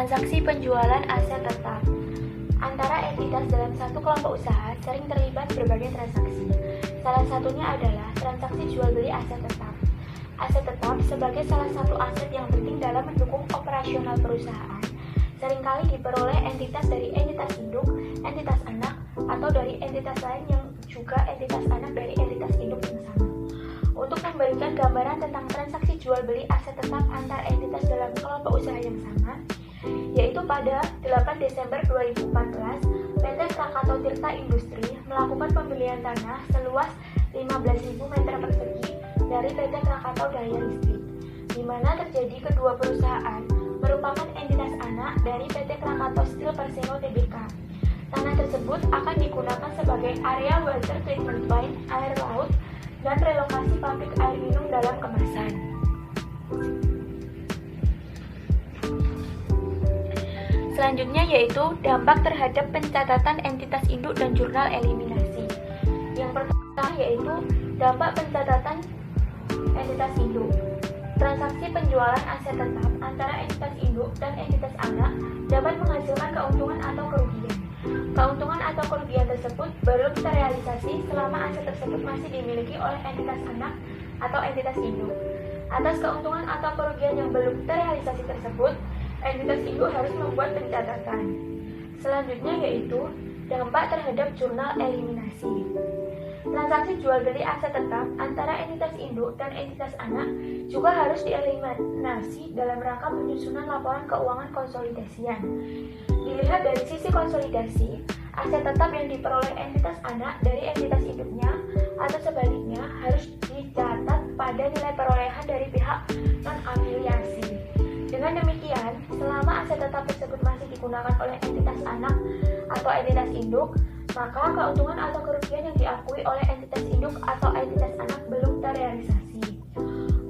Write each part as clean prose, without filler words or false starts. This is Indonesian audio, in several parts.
Transaksi penjualan aset tetap antara entitas dalam satu kelompok usaha sering terlibat berbagai transaksi. Salah satunya adalah transaksi jual beli aset tetap. Aset tetap sebagai salah satu aset yang penting dalam mendukung operasional perusahaan, seringkali diperoleh entitas dari entitas induk, entitas anak, atau dari entitas lain yang juga entitas anak dari entitas induk yang sama. Untuk memberikan gambaran tentang transaksi jual beli aset tetap antar entitas dalam kelompok usaha yang sama, yaitu pada 8 Desember 2014, PT Krakatau Tirta Industri melakukan pembelian tanah seluas 15.000 meter persegi dari PT Krakatau Daya Listrik, di mana terjadi kedua perusahaan merupakan entitas anak dari PT Krakatau Steel Persero Tbk. Tanah tersebut akan digunakan sebagai area water treatment plant air laut dan relokasi pabrik air minum dalam kemasan. Selanjutnya yaitu dampak terhadap pencatatan entitas induk dan jurnal eliminasi. Yang pertama yaitu dampak pencatatan entitas induk. Transaksi penjualan aset tetap antara entitas induk dan entitas anak dapat menghasilkan keuntungan atau kerugian. Keuntungan atau kerugian tersebut belum terrealisasi selama aset tersebut masih dimiliki oleh entitas anak atau entitas induk. Atas keuntungan atau kerugian yang belum terrealisasi tersebut, entitas induk harus membuat pencatatan. Selanjutnya yaitu dampak terhadap jurnal eliminasi. Transaksi jual beli aset tetap antara entitas induk dan entitas anak juga harus dieliminasi dalam rangka penyusunan laporan keuangan konsolidasian. Dilihat dari sisi konsolidasi, aset tetap yang diperoleh entitas anak dari entitas induknya atau sebaliknya harus dicatat pada nilai perolehan dari pihak non-afiliasi. Dengan demikian, selama aset tetap tersebut masih digunakan oleh entitas anak atau entitas induk, maka keuntungan atau kerugian yang diakui oleh entitas induk atau entitas anak belum terrealisasi.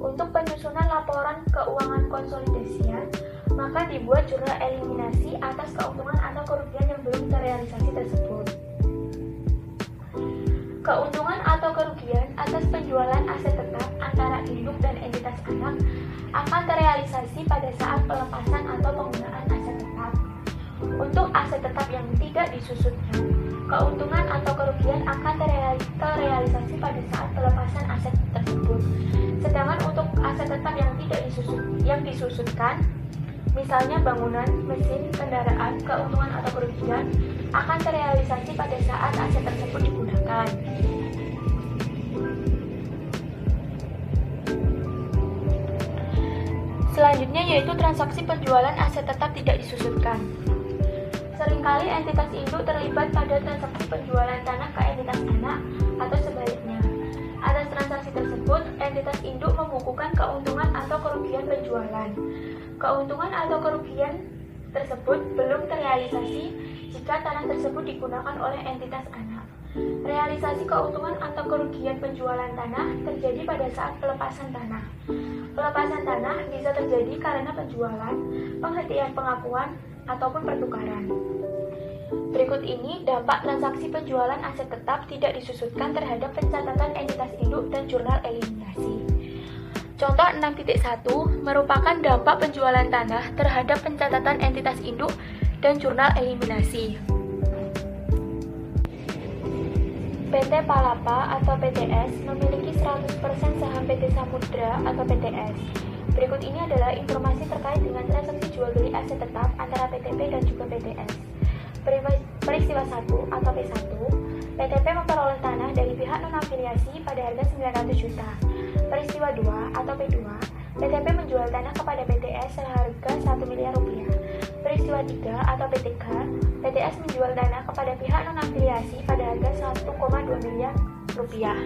Untuk penyusunan laporan keuangan konsolidasian, maka dibuat jurnal eliminasi atas keuntungan atau kerugian yang belum terrealisasi tersebut. Keuntungan atau kerugian atas penjualan aset tetap antara induk dan entitas anak akan terrealisasi pada saat pelepasan atau penggunaan aset tetap. Untuk aset tetap yang tidak disusutkan, keuntungan atau kerugian akan terrealisasi pada saat pelepasan aset tersebut. Sedangkan untuk aset tetap yang disusutkan, misalnya bangunan, mesin, kendaraan, keuntungan atau kerugian akan terrealisasi pada saat aset tersebut digunakan. Selanjutnya yaitu transaksi penjualan aset tetap tidak disusutkan. Seringkali entitas induk terlibat pada transaksi penjualan tanah ke entitas anak atau sebaliknya. Atas transaksi tersebut, entitas induk membukukan keuntungan atau kerugian penjualan. Keuntungan atau kerugian tersebut belum terrealisasi jika tanah tersebut digunakan oleh entitas anak. Realisasi keuntungan atau kerugian penjualan tanah terjadi pada saat pelepasan tanah. Pelepasan tanah bisa terjadi karena penjualan, penghentian pengakuan, ataupun pertukaran. Berikut ini dampak transaksi penjualan aset tetap tidak disusutkan terhadap pencatatan entitas induk dan jurnal eliminasi. Contoh 6.1 merupakan dampak penjualan tanah terhadap pencatatan entitas induk dan jurnal eliminasi. PT Palapa atau PTS memiliki 100% saham PT Samudra atau PTS. Berikut ini adalah informasi terkait dengan transaksi jual beli aset tetap antara PTP dan juga PTS. Peristiwa 1 atau P1, PTP memperoleh tanah dari pihak non-afiliasi pada harga 900 juta. Peristiwa 2 atau P2, PTP menjual tanah kepada PTS seharga 1 miliar rupiah. Peristiwa 3 atau P3, PTS menjual tanah kepada pihak non-afiliasi pada harga 1,2 miliar rupiah.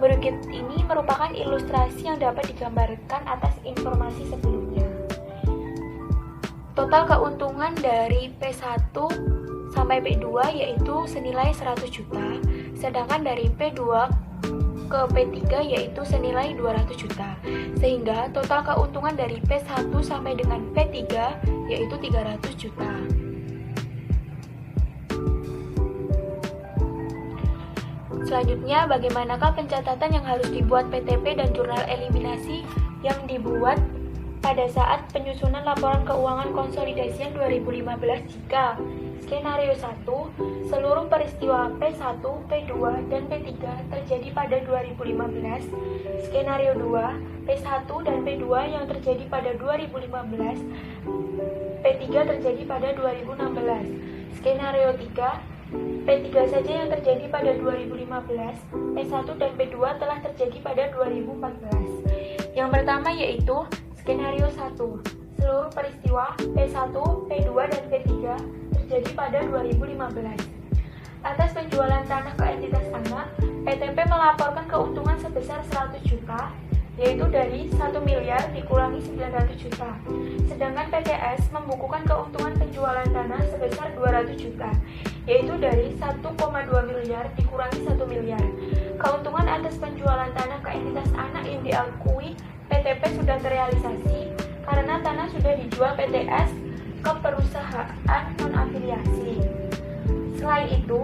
Berikut ini merupakan ilustrasi yang dapat digambarkan atas informasi sebelumnya. Total keuntungan dari P1 sampai P2 yaitu senilai 100 juta, sedangkan dari P2 ke P3 yaitu senilai 200 juta. Sehingga total keuntungan dari P1 sampai dengan P3 yaitu 300 juta. Selanjutnya, bagaimanakah pencatatan yang harus dibuat PTP dan jurnal eliminasi yang dibuat pada saat penyusunan laporan keuangan konsolidasian 2015 jika skenario 1, seluruh peristiwa P1, P2, dan P3 terjadi pada 2015, skenario 2, P1 dan P2 yang terjadi pada 2015, P3 terjadi pada 2016, skenario 3, P3 saja yang terjadi pada 2015, P1 dan P2 telah terjadi pada 2014. Yang pertama yaitu skenario 1, seluruh peristiwa P1, P2, dan P3 terjadi pada 2015. Atas penjualan tanah ke entitas anak, PTP melaporkan keuntungan sebesar 100 juta, yaitu dari 1 miliar dikurangi 900 juta. Sedangkan PTS membukukan keuntungan penjualan tanah sebesar 200 juta, yaitu dari 1,2 miliar dikurangi 1 miliar. Keuntungan atas penjualan tanah ke entitas anak yang diakui PTP sudah terrealisasi karena tanah sudah dijual PTS ke perusahaan non-afiliasi. Selain itu,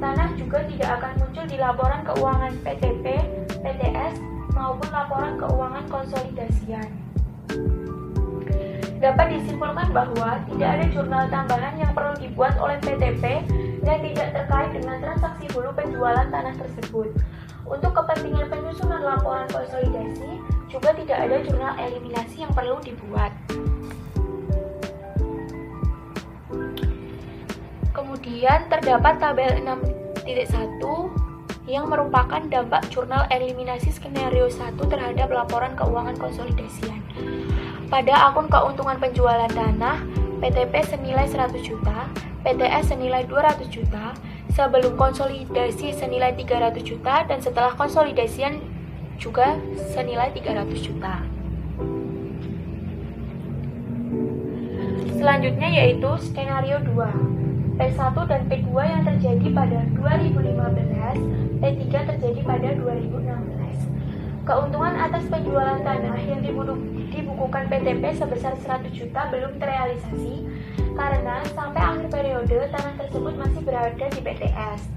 tanah juga tidak akan muncul di laporan keuangan PTP, PTS, maupun laporan keuangan konsolidasian. Dapat disimpulkan bahwa tidak ada jurnal tambahan yang perlu dibuat oleh PTP dan tidak terkait dengan transaksi hulu penjualan tanah tersebut. Untuk kepentingan penyusunan laporan konsolidasi, juga tidak ada jurnal eliminasi yang perlu dibuat. Kemudian terdapat tabel 6.1 yang merupakan dampak jurnal eliminasi skenario 1 terhadap laporan keuangan konsolidasian. Pada akun keuntungan penjualan tanah, PTP senilai 100 juta, PTS senilai 200 juta, sebelum konsolidasi senilai 300 juta, dan setelah konsolidasian juga senilai 300 juta. Selanjutnya yaitu skenario 2. P1 dan P2 yang terjadi pada 2015, P3 terjadi pada 2016. Keuntungan atas penjualan tanah yang dibukukan PTP sebesar 100 juta belum terrealisasi karena sampai akhir periode tanah tersebut masih berada di PTS.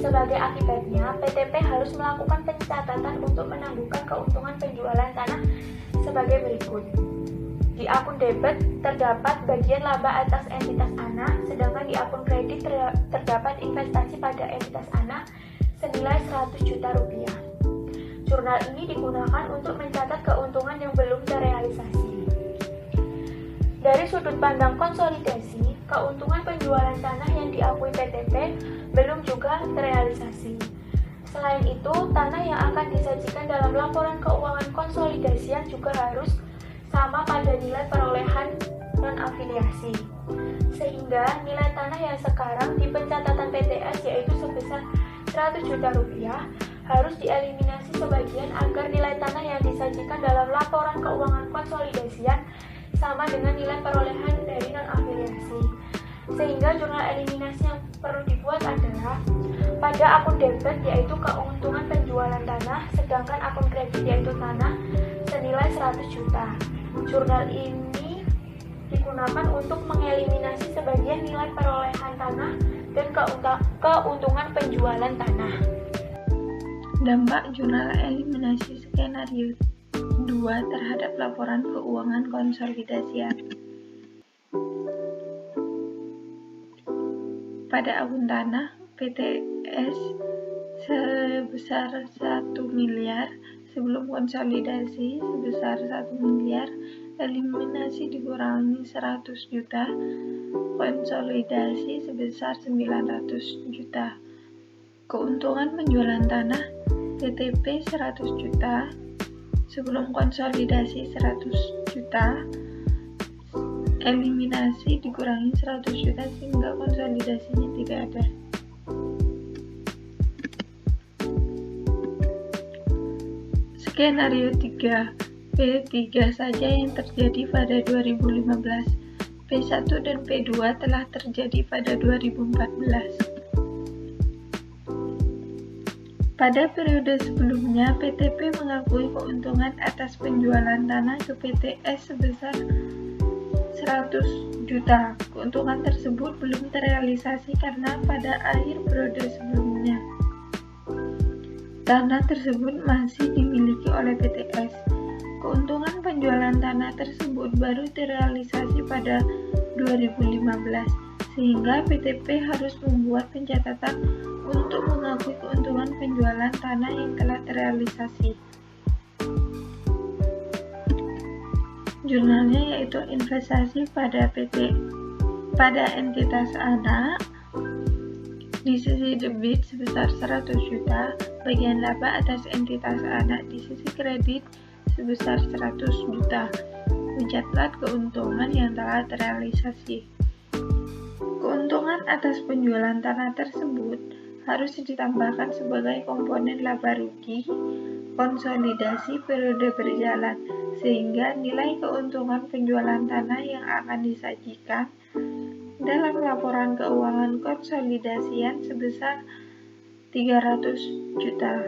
Sebagai akibatnya, PTP harus melakukan pencatatan untuk menangguhkan keuntungan penjualan tanah sebagai berikut. Di akun debit terdapat bagian laba atas entitas anak, sedangkan di akun kredit terdapat investasi pada entitas anak senilai 100 juta rupiah. Jurnal ini digunakan untuk mencatat keuntungan yang belum terrealisasi. Dari sudut pandang konsolidasi, keuntungan penjualan tanah yang diakui PTP belum juga terrealisasi. Selain itu, tanah yang akan disajikan dalam laporan keuangan konsolidasian juga harus sama pada nilai perolehan non-afiliasi. Sehingga nilai tanah yang sekarang di pencatatan PTS yaitu sebesar 100 juta rupiah harus dieliminasi sebagian agar nilai tanah yang disajikan dalam laporan keuangan konsolidasian sama dengan nilai perolehan dari non-afiliasi. Sehingga jurnal eliminasi yang perlu dibuat adalah pada akun debit yaitu keuntungan penjualan tanah, sedangkan akun kredit yaitu tanah senilai 100 juta. Jurnal ini digunakan untuk mengeliminasi sebagian nilai perolehan tanah dan keuntungan penjualan tanah. Dampak jurnal eliminasi skenario 2 terhadap laporan keuangan konsolidasian. Pada akun tanah, PTS sebesar 1 miliar, sebelum konsolidasi sebesar 1 miliar, eliminasi dikurangi 100 juta, konsolidasi sebesar 900 juta. Keuntungan penjualan tanah PTP 100 juta, sebelum konsolidasi 100 juta, eliminasi dikurangi 100 juta sehingga konsolidasinya tidak ada. Skenario 3, P3 saja yang terjadi pada 2015, P1 dan P2 telah terjadi pada 2014. Pada periode sebelumnya, PTP mengakui keuntungan atas penjualan tanah ke PTS sebesar 100 juta. Keuntungan tersebut belum terrealisasi karena pada akhir periode sebelumnya tanah tersebut masih dimiliki oleh PTS. Keuntungan penjualan tanah tersebut baru terrealisasi pada 2015, sehingga PTP harus membuat pencatatan untuk mengakui keuntungan penjualan tanah yang telah terrealisasi. Jurnalnya yaitu investasi pada entitas anak. Di sisi debit sebesar 100 juta, bagian laba atas entitas anak di sisi kredit sebesar 100 juta. Mencatat keuntungan yang telah terrealisasi. Keuntungan atas penjualan tanah tersebut harus ditambahkan sebagai komponen laba rugi konsolidasi periode berjalan, sehingga nilai keuntungan penjualan tanah yang akan disajikan dalam laporan keuangan konsolidasian sebesar 300 juta.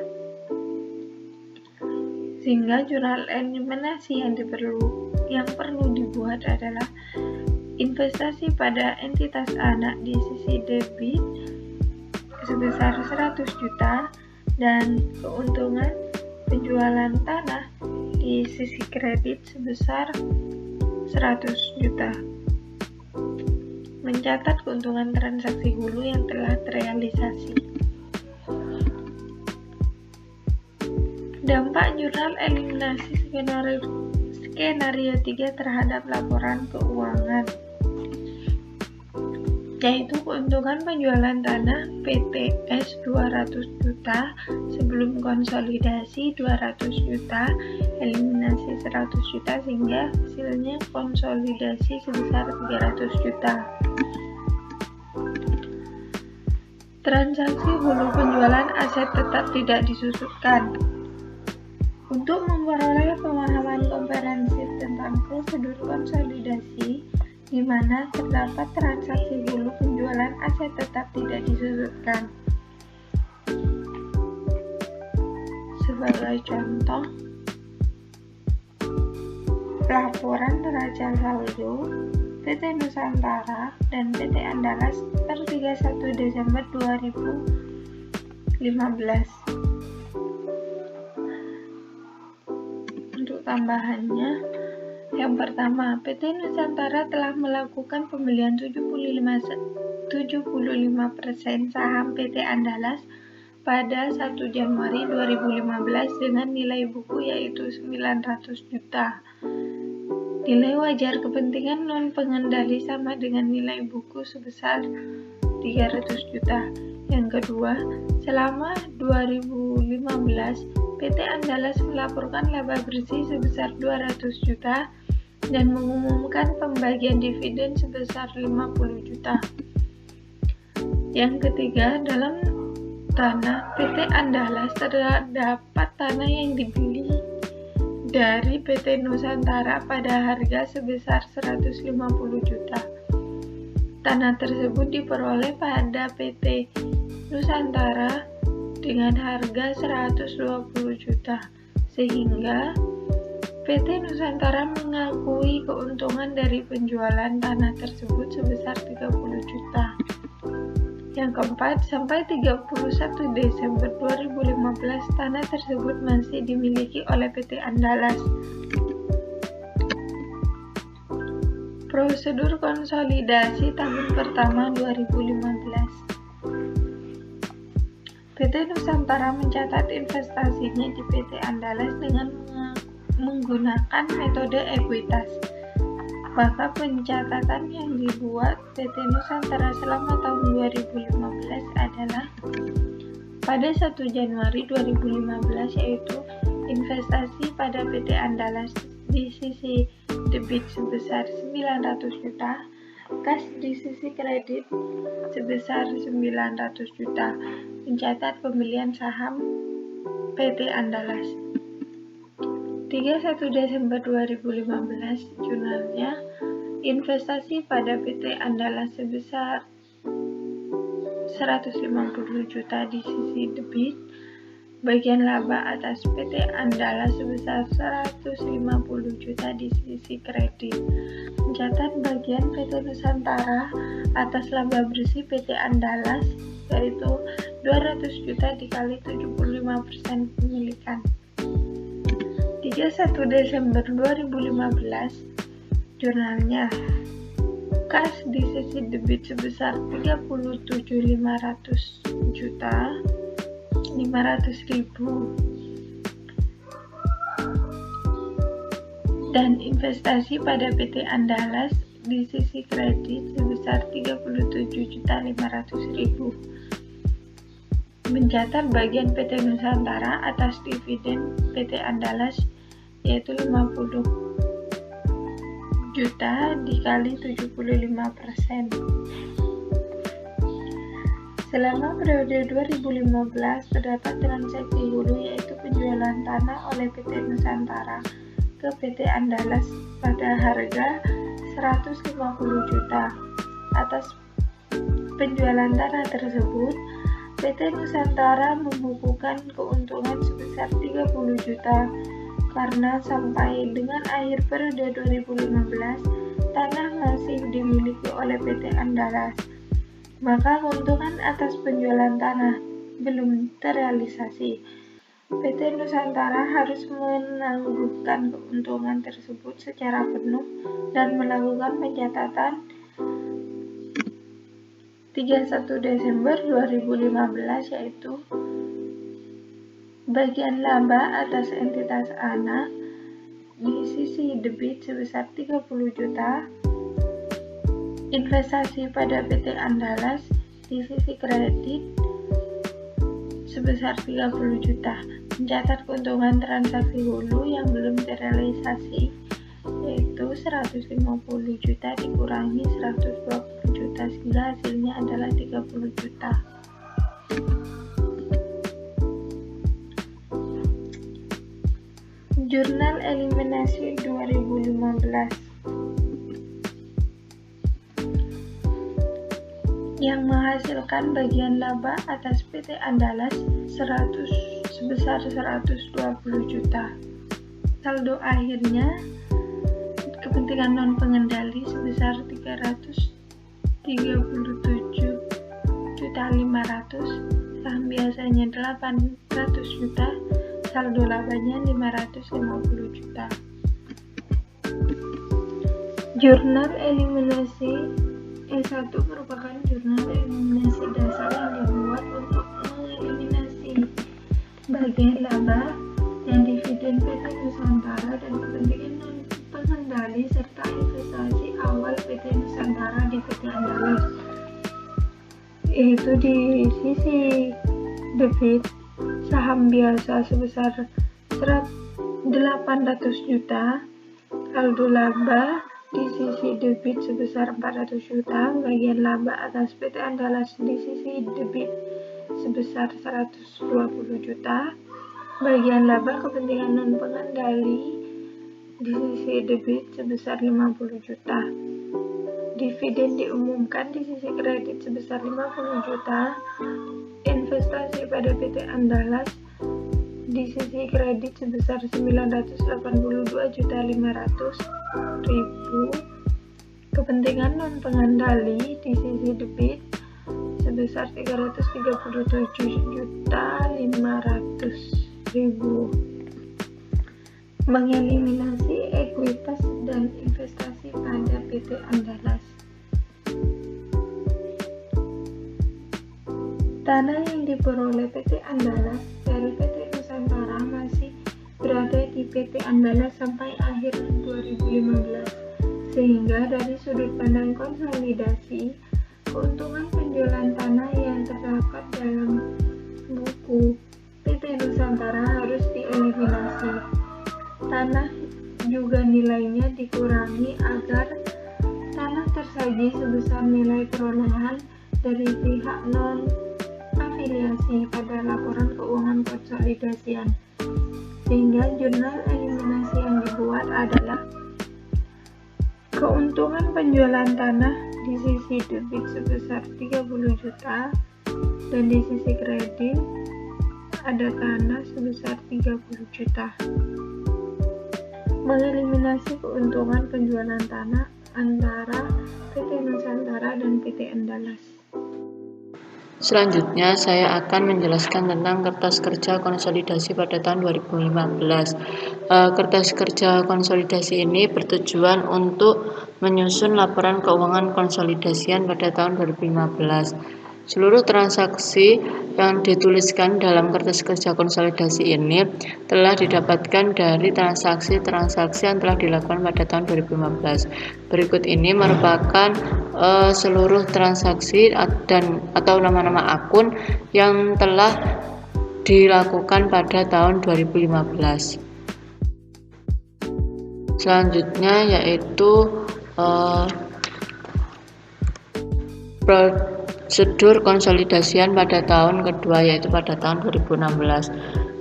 Sehingga jurnal eliminasi yang perlu dibuat adalah investasi pada entitas anak di sisi debit sebesar 100 juta dan keuntungan penjualan tanah di sisi kredit sebesar 100 juta. Mencatat keuntungan transaksi hulu yang telah terrealisasi. Dampak jurnal eliminasi skenario 3 terhadap laporan keuangan, yaitu keuntungan penjualan tanah PTS 200 juta sebelum konsolidasi 200 juta, eliminasi 100 juta sehingga hasilnya konsolidasi sebesar 300 juta. Transaksi hulu penjualan aset tetap tidak disusutkan. Untuk memperoleh pemahaman komprehensif tentang prosedur konsolidasi di mana terdapat transaksi hulu penjualan aset tetap tidak disusutkan. Sebagai contoh, laporan neraca saldo PT Nusantara dan PT Andalas per 31 Desember 2015. Untuk tambahannya, yang pertama, PT Nusantara telah melakukan pembelian 75% saham PT Andalas pada 1 Januari 2015 dengan nilai buku yaitu 900 juta. Nilai wajar kepentingan non-pengendali sama dengan nilai buku sebesar 300 juta. Yang kedua, selama 2015, PT Andalas melaporkan laba bersih sebesar 200 juta dan mengumumkan pembagian dividen sebesar 50 juta. Yang ketiga, dalam tanah PT Andalas terdapat tanah yang dibeli dari PT Nusantara pada harga sebesar 150 juta. Tanah tersebut diperoleh pada PT Nusantara dengan harga 120 juta, sehingga PT Nusantara mengakui keuntungan dari penjualan tanah tersebut sebesar 30 juta. Yang keempat, sampai 31 Desember 2015, tanah tersebut masih dimiliki oleh PT Andalas. Prosedur konsolidasi tahun pertama 2015. PT Nusantara mencatat investasinya di PT Andalas dengan menggunakan metode ekuitas. Maka pencatatan yang dibuat PT Nusantara selama tahun 2015 adalah pada 1 Januari 2015 yaitu investasi pada PT Andalas di sisi debit sebesar 900 juta, kas di sisi kredit sebesar 900 juta. Mencatat pembelian saham PT Andalas. 31 Desember 2015, jurnalnya investasi pada PT Andalas sebesar 150 juta di sisi debit, bagian laba atas PT Andalas sebesar 150 juta di sisi kredit. Mencatat bagian PT Nusantara atas laba bersih PT Andalas yaitu 200 juta dikali 75% pemilikan. 31 Desember 2015, jurnalnya kas di sisi debit sebesar 37.500.500.000 dan investasi pada PT Andalas di sisi kredit sebesar 37.500.000. Mencatat bagian PT Nusantara atas dividen PT Andalas yaitu 50 juta dikali 75%. Selama periode 2015 terdapat transaksi hulu yaitu penjualan tanah oleh PT Nusantara ke PT Andalas pada harga 150 juta. Atas penjualan tanah tersebut, PT Nusantara membukukan keuntungan sebesar 30 juta karena sampai dengan akhir periode 2015 tanah masih dimiliki oleh PT Andalas. Maka keuntungan atas penjualan tanah belum terrealisasi. PT Nusantara harus menangguhkan keuntungan tersebut secara penuh dan melakukan pencatatan 31 Desember 2015 yaitu bagian laba atas entitas anak di sisi debit sebesar 30 juta, investasi pada PT Andalas di sisi kredit sebesar 30 juta, mencatat keuntungan transaksi hulu yang belum terrealisasi yaitu 150 juta dikurangi 120 juta sehingga hasilnya adalah 30 juta. Jurnal eliminasi 2015 yang menghasilkan bagian laba atas PT Andalas sebesar 120 juta. Saldo akhirnya kepentingan non pengendali sebesar 337.500.000, saham biasanya 800 juta, saldo labanya 550 juta. Jurnal eliminasi E1 merupakan jurnal eliminasi dasar yang dibuat untuk mengeliminasi bagian laba dan dividen PT Nusantara dan kepentingan non pengendali serta investasi awal PT Nusantara di PT Andalas, yaitu di sisi debit saham biasa sebesar 800 juta, saldo laba di sisi debit sebesar 400 juta, bagian laba atas PT Andalas di sisi debit sebesar 120 juta, bagian laba kepentingan non pengendali di sisi debit sebesar 50 juta. Dividen diumumkan di sisi kredit sebesar 50 juta, investasi pada PT Andalas di sisi kredit sebesar 982.500.000, kepentingan non pengendali di sisi debit sebesar 337.500.000. Mengeliminasi ekuitas dan investasi pada PT Andalas. Tanah yang diperoleh PT Andalas dari PT Nusantara masih berada di PT Andalas sampai akhir 2015, sehingga dari sudut pandang konsolidasi, keuntungan penjualan tanah yang terdapat dalam buku PT Nusantara harus dieliminasi. Tanah juga nilainya dikurangi agar tanah tersaji sebesar nilai perolehan dari pihak non afiliasi pada laporan keuangan konsolidasian, sehingga jurnal eliminasi yang dibuat adalah keuntungan penjualan tanah di sisi debit sebesar 30 juta dan di sisi kredit ada tanah sebesar 30 juta. Mengeliminasi keuntungan penjualan tanah antara PT Nusantara dan PT Andalas. Selanjutnya, saya akan menjelaskan tentang kertas kerja konsolidasi pada tahun 2015. Kertas kerja konsolidasi ini bertujuan untuk menyusun laporan keuangan konsolidasian pada tahun 2015. Seluruh transaksi yang dituliskan dalam kertas kerja konsolidasi ini telah didapatkan dari transaksi-transaksi yang telah dilakukan pada tahun 2015. Berikut ini merupakan seluruh transaksi dan atau nama-nama akun yang telah dilakukan pada tahun 2015. Selanjutnya yaitu prosedur konsolidasian pada tahun kedua, yaitu pada tahun 2016.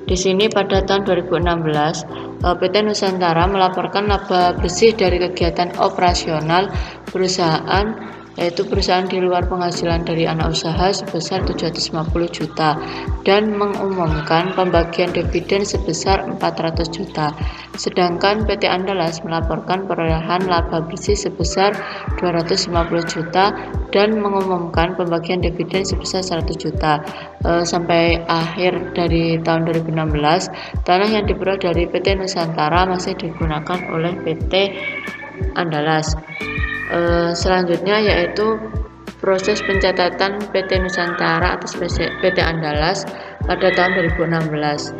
Di sini pada tahun 2016, PT Nusantara melaporkan laba bersih dari kegiatan operasional perusahaan, yaitu perusahaan di luar penghasilan dari anak usaha sebesar 750 juta dan mengumumkan pembagian dividen sebesar 400 juta. Sedangkan PT Andalas melaporkan perolehan laba bersih sebesar 250 juta dan mengumumkan pembagian dividen sebesar 100 juta. Sampai akhir dari tahun 2016, tanah yang diperoleh dari PT Nusantara masih digunakan oleh PT Andalas. Selanjutnya yaitu proses pencatatan PT Nusantara atas PT Andalas pada tahun 2016.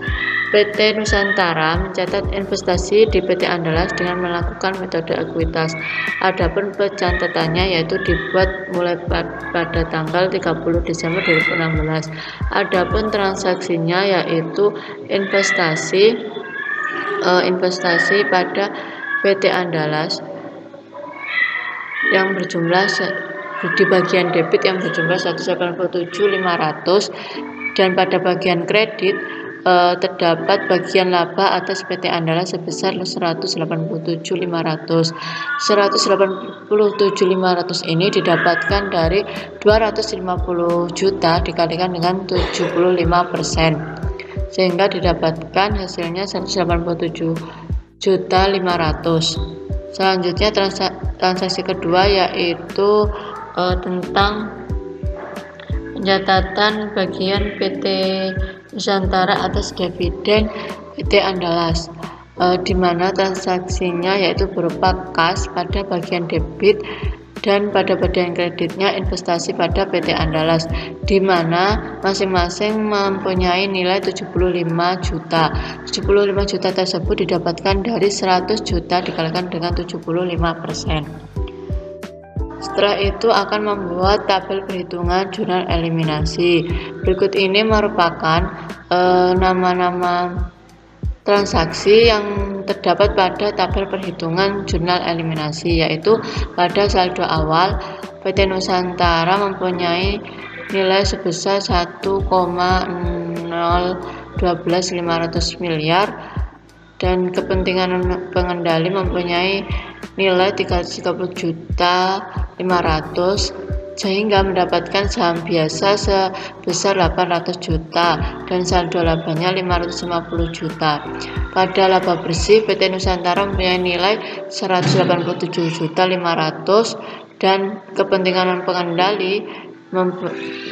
PT Nusantara mencatat investasi di PT Andalas dengan melakukan metode ekuitas. Adapun pencatatannya yaitu dibuat mulai pada tanggal 30 Desember 2016. Adapun transaksinya yaitu investasi pada PT Andalas yang berjumlah di bagian debit yang berjumlah 187.500 dan pada bagian kredit terdapat bagian laba atas PT Andalas sebesar 187.500. 187.500 ini didapatkan dari 250 juta dikalikan dengan 75%, sehingga didapatkan hasilnya 187.500. Selanjutnya transaksi kedua yaitu tentang pencatatan bagian PT Nusantara atas dividen PT Andalas, di mana transaksinya yaitu berupa kas pada bagian debit dan pada bagian kreditnya investasi pada PT Andalas, di mana masing-masing mempunyai nilai 75 juta. 75 juta tersebut didapatkan dari 100 juta dikalikan dengan 75%. Setelah itu akan membuat tabel perhitungan jurnal eliminasi. Berikut ini merupakan nama-nama transaksi yang terdapat pada tabel perhitungan jurnal eliminasi, yaitu pada saldo awal PT Nusantara mempunyai nilai sebesar 1,012500 miliar dan kepentingan pengendali mempunyai nilai 330 juta 500 sehingga mendapatkan saham biasa sebesar 800 juta dan saldo labanya 550 juta. Pada laba bersih PT Nusantara mempunyai nilai 187 juta 500 dan kepentingan pengendali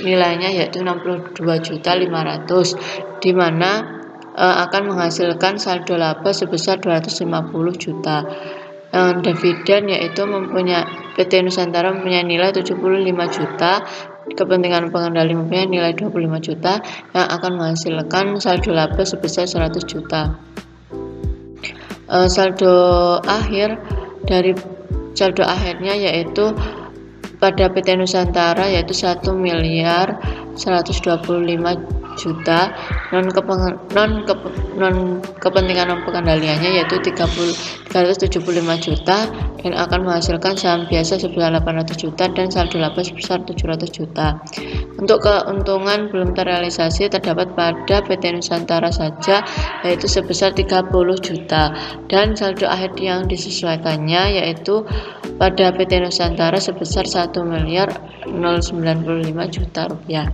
nilainya yaitu 62 juta 500, di mana akan menghasilkan saldo laba sebesar 250 juta. Dividen yaitu PT Nusantara mempunyai nilai 75 juta, kepentingan pengendali mempunyai nilai 25 juta yang akan menghasilkan saldo laba sebesar 100 juta. Saldo akhirnya yaitu pada PT Nusantara yaitu 1.125 juta, kepentingan pengendaliannya yaitu 375 juta dan akan menghasilkan saham biasa sebesar 800 juta dan saldo laba sebesar 700 juta. Untuk keuntungan belum terrealisasi terdapat pada PT Nusantara saja yaitu sebesar 30 juta dan saldo akhir yang disesuaikannya yaitu pada PT Nusantara sebesar 1.095 juta rupiah.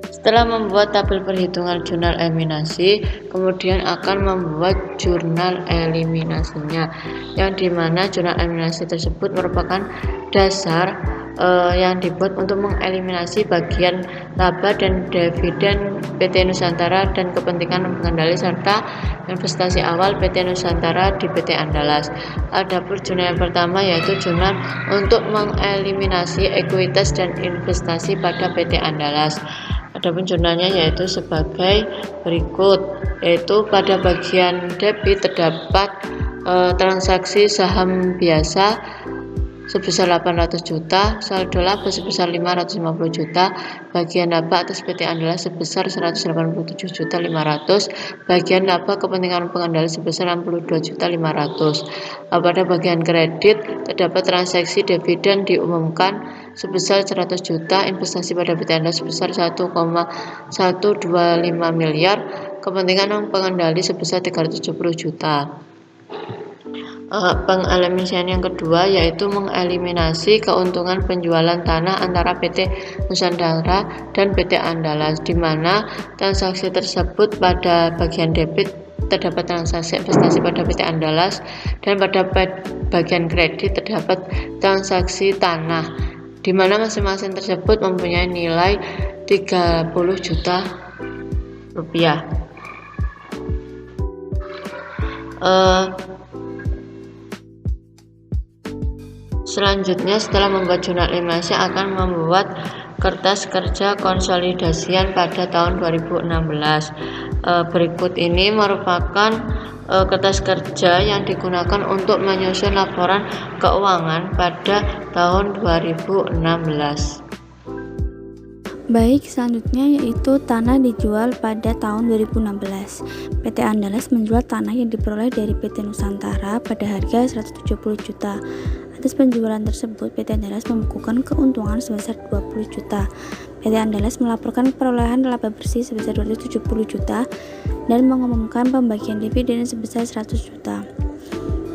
Setelah membuat tabel perhitungan jurnal eliminasi, kemudian akan membuat jurnal eliminasinya, yang dimana jurnal eliminasi tersebut merupakan dasar yang dibuat untuk mengeliminasi bagian laba dan dividen PT Nusantara dan kepentingan pengendali serta investasi awal PT Nusantara di PT Andalas. Adapun zona yang pertama yaitu zona untuk mengeliminasi ekuitas dan investasi pada PT Andalas. Adapun zonanya yaitu sebagai berikut, yaitu pada bagian debit terdapat transaksi saham biasa sebesar 800 juta, saldo laba sebesar 550 juta, bagian laba atas PT Andalas sebesar 187.500, bagian laba kepentingan pengendali sebesar 62.500. Pada bagian kredit terdapat transaksi dividen diumumkan sebesar 100 juta, investasi pada PT Andalas sebesar 1,125 miliar, kepentingan pengendali sebesar 370 juta. Pengeliminasian yang kedua yaitu mengeliminasi keuntungan penjualan tanah antara PT Nusantara dan PT Andalas, di mana transaksi tersebut pada bagian debit terdapat transaksi investasi pada PT Andalas dan pada bagian kredit terdapat transaksi tanah, di mana masing-masing tersebut mempunyai nilai 30 juta rupiah. Selanjutnya, setelah membuat jurnal eliminasi akan membuat kertas kerja konsolidasian pada tahun 2016. Berikut ini merupakan kertas kerja yang digunakan untuk menyusun laporan keuangan pada tahun 2016. Baik, selanjutnya yaitu tanah dijual pada tahun 2016. PT Andalas menjual tanah yang diperoleh dari PT Nusantara pada harga 170 juta. Atas penjualan tersebut, PT Andalas membukukan keuntungan sebesar 20 juta. PT Andalas melaporkan perolehan laba bersih sebesar 270 juta dan mengumumkan pembagian dividen sebesar 100 juta.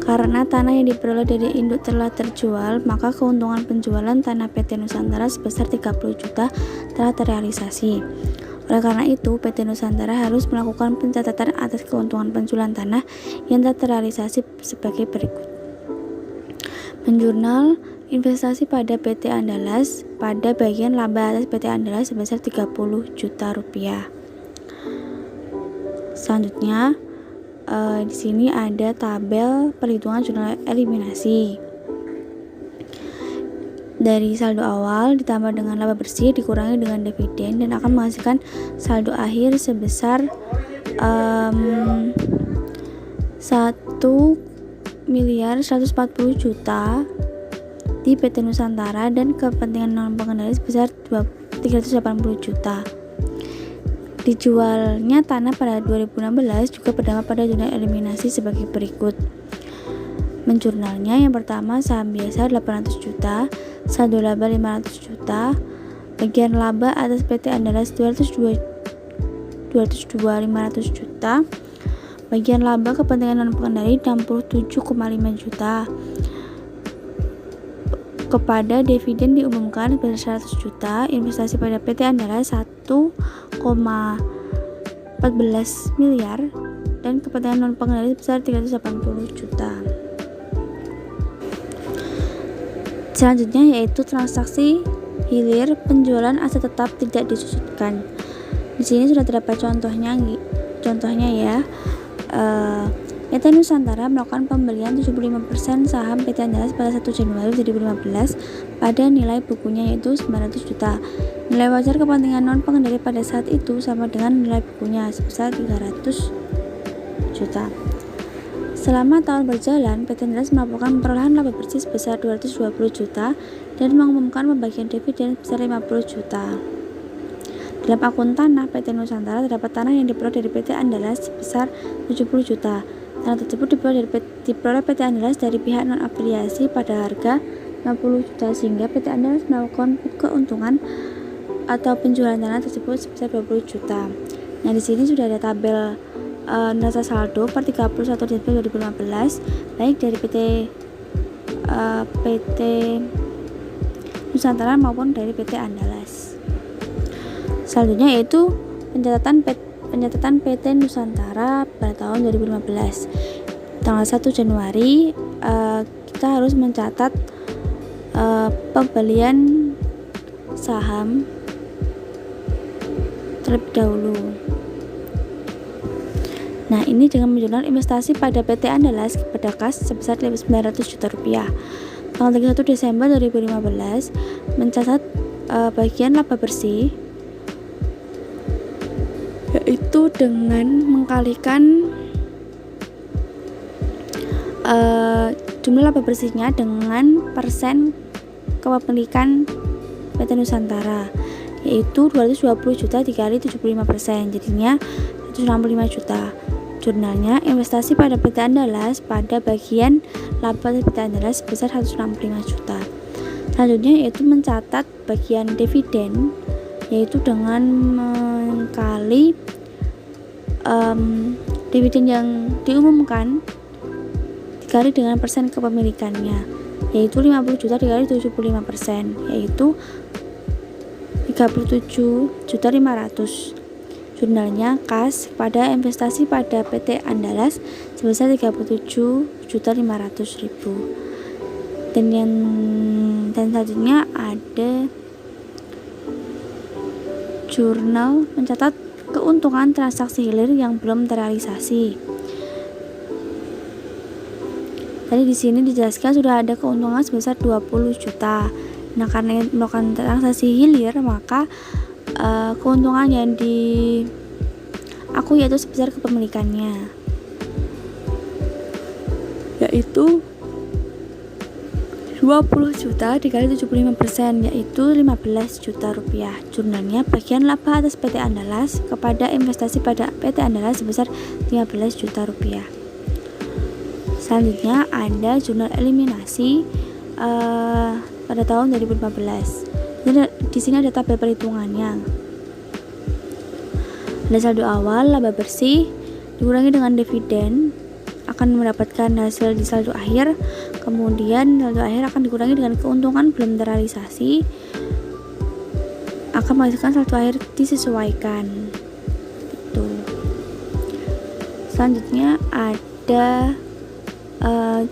Karena tanah yang diperoleh dari induk telah terjual, maka keuntungan penjualan tanah PT Nusantara sebesar 30 juta telah terrealisasi. Oleh karena itu, PT Nusantara harus melakukan pencatatan atas keuntungan penjualan tanah yang telah terrealisasi sebagai berikut. Menjurnal investasi pada PT Andalas pada bagian laba atas PT Andalas sebesar 30 juta rupiah. Selanjutnya, di sini ada tabel perhitungan jurnal eliminasi. Dari saldo awal ditambah dengan laba bersih dikurangi dengan dividen dan akan menghasilkan saldo akhir sebesar 1.140 juta di PT Nusantara dan kepentingan non pengendali sebesar 380 juta. Dijualnya tanah pada 2016 juga berdampak pada jurnal eliminasi sebagai berikut. Menjurnalnya yang pertama saham biasa 800 juta, saldo laba 500 juta, bagian laba atas PT Andalas 202.500 juta, bagian laba kepentingan non pengendali 67,5 juta. Kepada dividen diumumkan sebesar 100 juta, investasi pada PT Andalas 1,14 miliar dan kepentingan non pengendali sebesar 380 juta. Selanjutnya yaitu transaksi hilir penjualan aset tetap tidak disusutkan. Di sini sudah terdapat contohnya ya. PT Nusantara melakukan pembelian 75% saham PT Andalas pada 1 Januari 2015 pada nilai bukunya yaitu 900 juta. Nilai wajar kepentingan non pengendali pada saat itu sama dengan nilai bukunya sebesar 300 juta. Selama tahun berjalan, PT Andalas melaporkan perolehan laba bersih sebesar 220 juta dan mengumumkan pembagian dividen sebesar 50 juta. Dalam akun tanah PT Nusantara terdapat tanah yang diperoleh dari PT Andalas sebesar 70 juta. Tanah tersebut diperoleh PT Andalas dari pihak non-afiliasi pada harga 50 juta sehingga PT Andalas melakukan keuntungan atau penjualan tanah tersebut sebesar 20 juta. Nah, di sini sudah ada tabel neraca saldo per 31 Desember 2015 baik dari PT Nusantara maupun dari PT Andalas. Selanjutnya yaitu pencatatan PT Nusantara pada tahun 2015. Tanggal 1 Januari kita harus mencatat pembelian saham terlebih dahulu. Nah, ini dengan menjurnal investasi pada PT Andalas kepada kas sebesar 900 juta rupiah. Tanggal 31 Desember 2015 mencatat bagian laba bersih, yaitu dengan mengkalikan jumlah laba bersihnya dengan persen kepemilikan PT Nusantara, yaitu 220 juta dikali 75%, jadinya 165 juta. Jurnalnya investasi pada PT Andalas pada bagian laba PT Andalas sebesar 165 juta. Selanjutnya yaitu mencatat bagian dividen, yaitu dengan mengkali dividen yang diumumkan dikali dengan persen kepemilikannya, yaitu 50 juta dikali 75%, yaitu 37.500.000. Jurnalnya kas pada investasi pada PT Andalas sebesar 37.500.000. Dan selanjutnya ada jurnal mencatat keuntungan transaksi hilir yang belum terrealisasi. Tadi di sini dijelaskan sudah ada keuntungan sebesar 20 juta. Nah, karena melakukan transaksi hilir, maka keuntungan yang diakui yaitu sebesar kepemilikannya, yaitu 20 juta dikali 75%, yaitu 15 juta rupiah. Jurnalnya bagian laba atas PT Andalas kepada investasi pada PT Andalas sebesar 15 juta rupiah. Selanjutnya ada jurnal eliminasi pada tahun 2015. Di sini ada tabel perhitungannya. Ada saldo awal laba bersih dikurangi dengan dividen akan mendapatkan hasil di saldo akhir. Kemudian saldo akhir akan dikurangi dengan keuntungan belum terrealisasi, akan menghasilkan saldo akhir disesuaikan. Gitu. Selanjutnya ada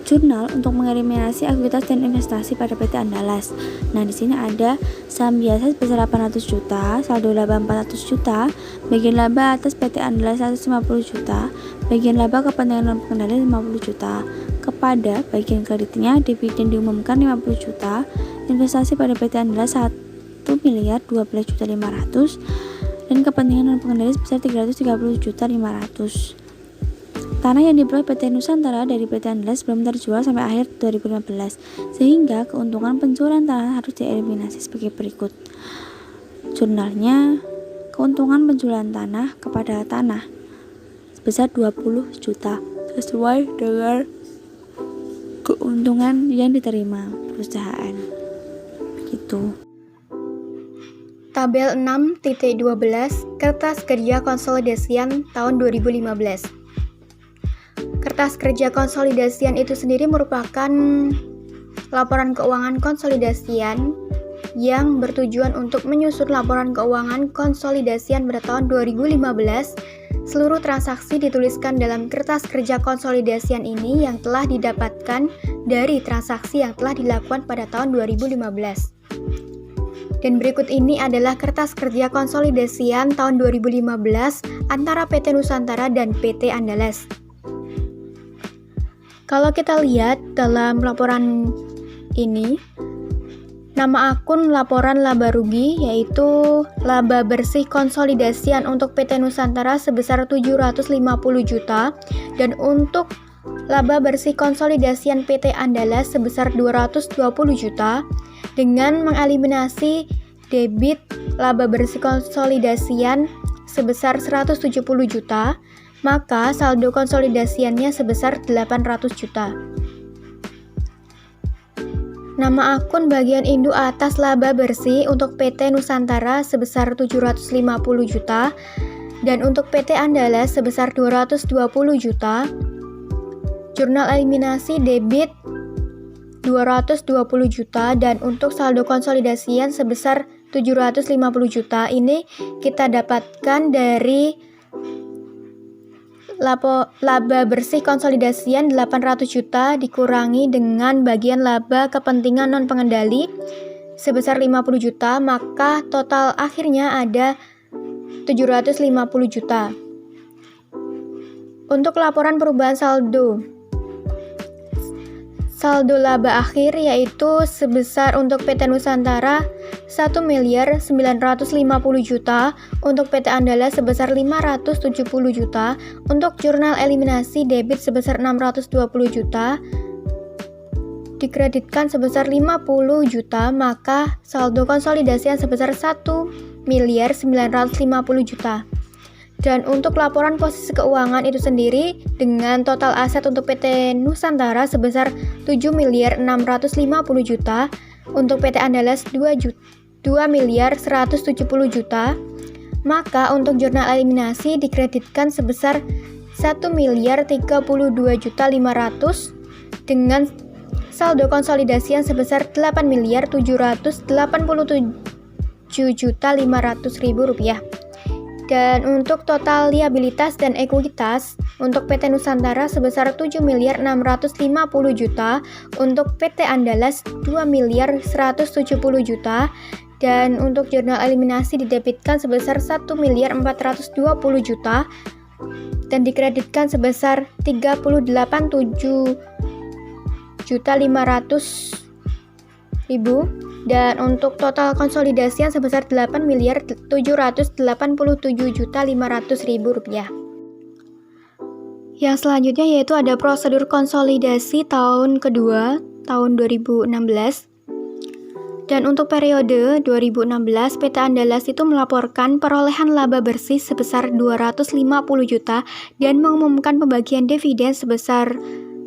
jurnal untuk mengeliminasi aktivitas dan investasi pada PT Andalas. Nah, di sini ada saham biasa sebesar 800 juta, saldo laba 400 juta, bagian laba atas PT Andalas 150 juta, bagian laba kepentingan non pengendali 50 juta. Kepada bagian kreditnya, dividen diumumkan 50 juta, investasi pada PT Andalas 1.012.500.000 dan kepentingan non pengendali sebesar 330.500.000. Tanah yang diperoleh PT Nusantara dari PT Andalas belum terjual sampai akhir 2015, sehingga keuntungan penjualan tanah harus dieliminasi sebagai berikut. Jurnalnya keuntungan penjualan tanah kepada tanah sebesar 20 juta sesuai dengan keuntungan yang diterima perusahaan. Begitu. Tabel 6.12 Kertas Kerja Konsolidasian tahun 2015. Kertas kerja konsolidasian itu sendiri merupakan laporan keuangan konsolidasian yang bertujuan untuk menyusun laporan keuangan konsolidasian pada tahun 2015. Seluruh transaksi dituliskan dalam kertas kerja konsolidasian ini yang telah didapatkan dari transaksi yang telah dilakukan pada tahun 2015. Dan berikut ini adalah kertas kerja konsolidasian tahun 2015 antara PT Nusantara dan PT Andalas. Kalau kita lihat dalam laporan ini, nama akun laporan laba rugi yaitu laba bersih konsolidasian untuk PT Nusantara sebesar 750 juta dan untuk laba bersih konsolidasian PT Andalas sebesar 220 juta. Dengan mengeliminasi debit laba bersih konsolidasian sebesar 170 juta, maka saldo konsolidasiannya sebesar 800 juta. Nama akun bagian induk atas laba bersih untuk PT Nusantara sebesar 750 juta dan untuk PT Andalas sebesar 220 juta. Jurnal eliminasi debit 220 juta dan untuk saldo konsolidasian sebesar 750 juta. Ini kita dapatkan dari laba bersih konsolidasian 800 juta dikurangi dengan bagian laba kepentingan non-pengendali sebesar 50 juta, maka total akhirnya ada 750 juta. Untuk laporan perubahan saldo laba akhir yaitu sebesar untuk PT Nusantara 1.950 juta, untuk PT Andalas sebesar 570 juta, untuk jurnal eliminasi debit sebesar 620 juta, dikreditkan sebesar 50 juta, maka saldo konsolidasian sebesar 1.950 juta. Dan untuk laporan posisi keuangan itu sendiri dengan total aset untuk PT Nusantara sebesar 7.650 juta, untuk PT Andalas 2.170 juta, maka untuk jurnal eliminasi dikreditkan sebesar 1.032 juta 500 dengan saldo konsolidasi yang sebesar 8.787 juta 500.000 rupiah. Dan untuk total liabilitas dan ekuitas untuk PT Nusantara sebesar 7.650 juta, untuk PT Andalas 2.170 juta, dan untuk jurnal eliminasi didebitkan sebesar 1.420 juta dan dikreditkan sebesar 38.7 juta 500.000. Dan untuk total konsolidasian sebesar 8.787 juta 500.000 rupiah. Yang selanjutnya yaitu ada prosedur konsolidasi tahun kedua, tahun 2016. Dan untuk periode 2016, PT Andalas itu melaporkan perolehan laba bersih sebesar 250 juta dan mengumumkan pembagian dividen sebesar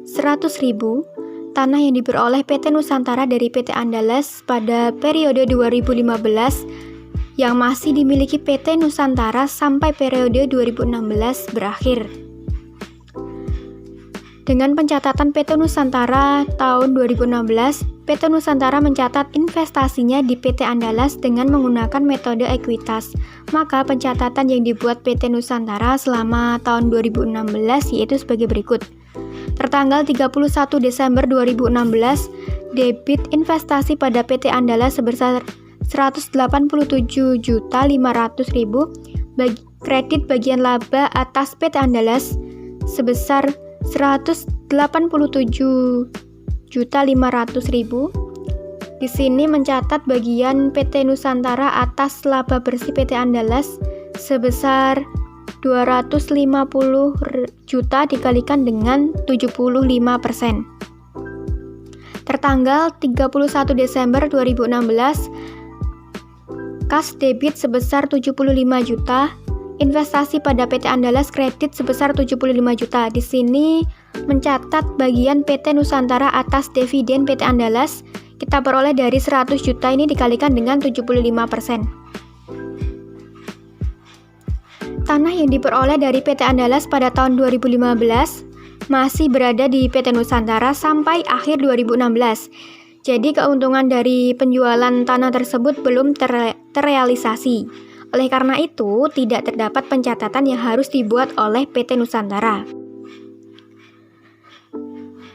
100.000 tanah yang diperoleh PT Nusantara dari PT Andalas pada periode 2015 yang masih dimiliki PT Nusantara sampai periode 2016 berakhir. Dengan pencatatan PT Nusantara tahun 2016, PT Nusantara mencatat investasinya di PT Andalas dengan menggunakan metode ekuitas. Maka pencatatan yang dibuat PT Nusantara selama tahun 2016 yaitu sebagai berikut. Tertanggal 31 Desember 2016, debit investasi pada PT Andalas sebesar 187 juta 500.000, kredit bagian laba atas PT Andalas sebesar 187 juta 500.000. Di sini mencatat bagian PT Nusantara atas laba bersih PT Andalas sebesar 250 juta dikalikan dengan 75%. Tertanggal 31 Desember 2016, kas debit sebesar 75 juta, investasi pada PT Andalas kredit sebesar 75 juta. Di sini mencatat bagian PT Nusantara atas dividen PT Andalas kita peroleh dari 100 juta ini dikalikan dengan 75%. Tanah yang diperoleh dari PT Andalas pada tahun 2015 masih berada di PT Nusantara sampai akhir 2016. Jadi keuntungan dari penjualan tanah tersebut belum terrealisasi. Oleh karena itu, tidak terdapat pencatatan yang harus dibuat oleh PT Nusantara.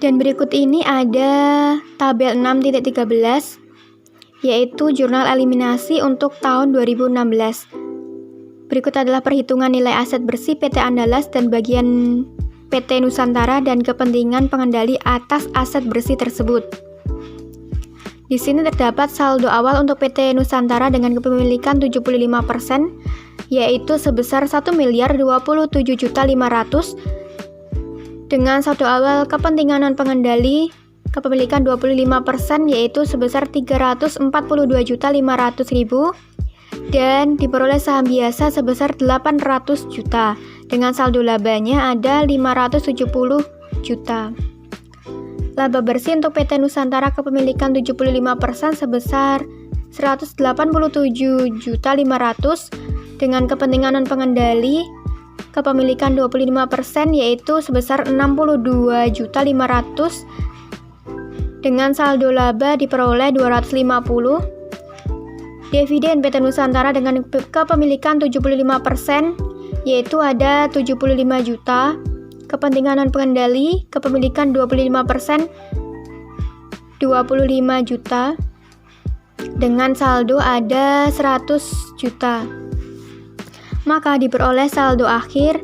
Dan berikut ini ada tabel 6.13, yaitu jurnal eliminasi untuk tahun 2016. Berikut adalah perhitungan nilai aset bersih PT Andalas dan bagian PT Nusantara dan kepentingan pengendali atas aset bersih tersebut. Di sini terdapat saldo awal untuk PT Nusantara dengan kepemilikan 75%, yaitu sebesar 1.027 juta 500, dengan saldo awal kepentingan non-pengendali kepemilikan 25%, yaitu sebesar 342 juta 500.000, dan diperoleh saham biasa sebesar 800 juta. Dengan saldo labanya ada 570 juta. Laba bersih untuk PT Nusantara kepemilikan 75% sebesar 187 juta 500, dengan kepentingan non-pengendali kepemilikan 25% yaitu sebesar 62 juta 500, dengan saldo laba diperoleh 250. Dividen PT Nusantara dengan kepemilikan 75% yaitu ada 75 juta kepentingan non-pengendali, kepemilikan 25%, 25 juta, dengan saldo ada 100 juta. Maka diperoleh saldo akhir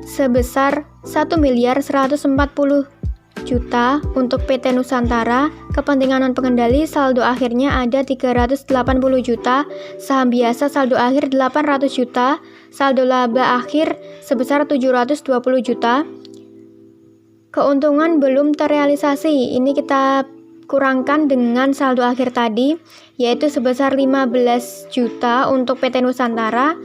sebesar 1.140 juta untuk PT Nusantara, kepentingan non-pengendali saldo akhirnya ada 380 juta, saham biasa saldo akhir 800 juta, saldo laba akhir sebesar 720 juta. Keuntungan belum terrealisasi, ini kita kurangkan dengan saldo akhir tadi, yaitu sebesar 15 juta untuk PT Nusantara,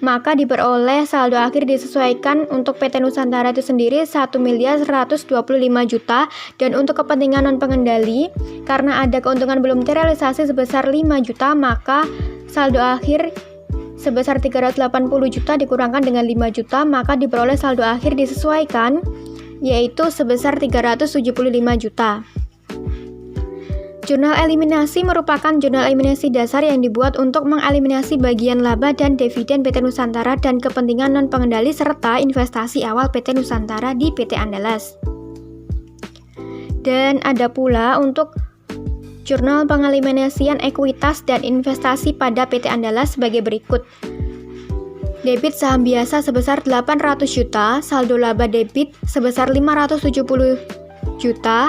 maka diperoleh saldo akhir disesuaikan untuk PT Nusantara itu sendiri 1.125 juta, dan untuk kepentingan non-pengendali, karena ada keuntungan belum terrealisasi sebesar 5 juta, maka saldo akhir sebesar 380 juta dikurangkan dengan 5 juta, maka diperoleh saldo akhir disesuaikan, yaitu sebesar 375 juta. Jurnal eliminasi merupakan jurnal eliminasi dasar yang dibuat untuk mengeliminasi bagian laba dan dividen PT Nusantara dan kepentingan non-pengendali serta investasi awal PT Nusantara di PT Andalas. Dan ada pula untuk jurnal pengeliminasian ekuitas dan investasi pada PT Andalas sebagai berikut. Debit saham biasa sebesar 800 juta, saldo laba debit sebesar 570 juta,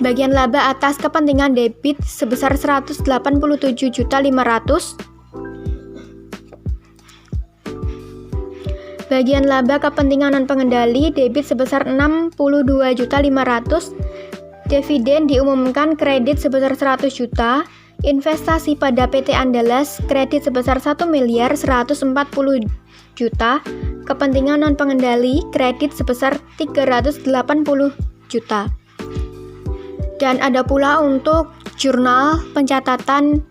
bagian laba atas kepentingan debit sebesar 187.500.000, bagian laba kepentingan non-pengendali debit sebesar 62.500.000, dividen diumumkan kredit sebesar 100 juta, investasi pada PT Andalas kredit sebesar 1.140 juta, kepentingan non-pengendali kredit sebesar 380 juta. Dan ada pula untuk jurnal pencatatan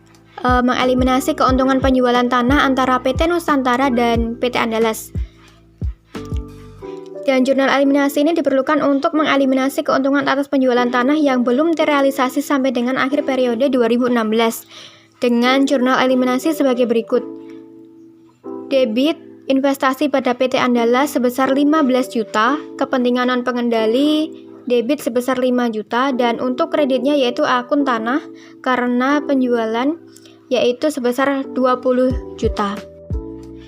mengeliminasi keuntungan penjualan tanah antara PT Nusantara dan PT Andalas. Dan jurnal eliminasi ini diperlukan untuk mengeliminasi keuntungan atas penjualan tanah yang belum terrealisasi sampai dengan akhir periode 2016. Dengan jurnal eliminasi sebagai berikut. Debit investasi pada PT Andalas sebesar 15 juta, kepentingan non-pengendali debit sebesar 5 juta, dan untuk kreditnya yaitu akun tanah karena penjualan yaitu sebesar 20 juta.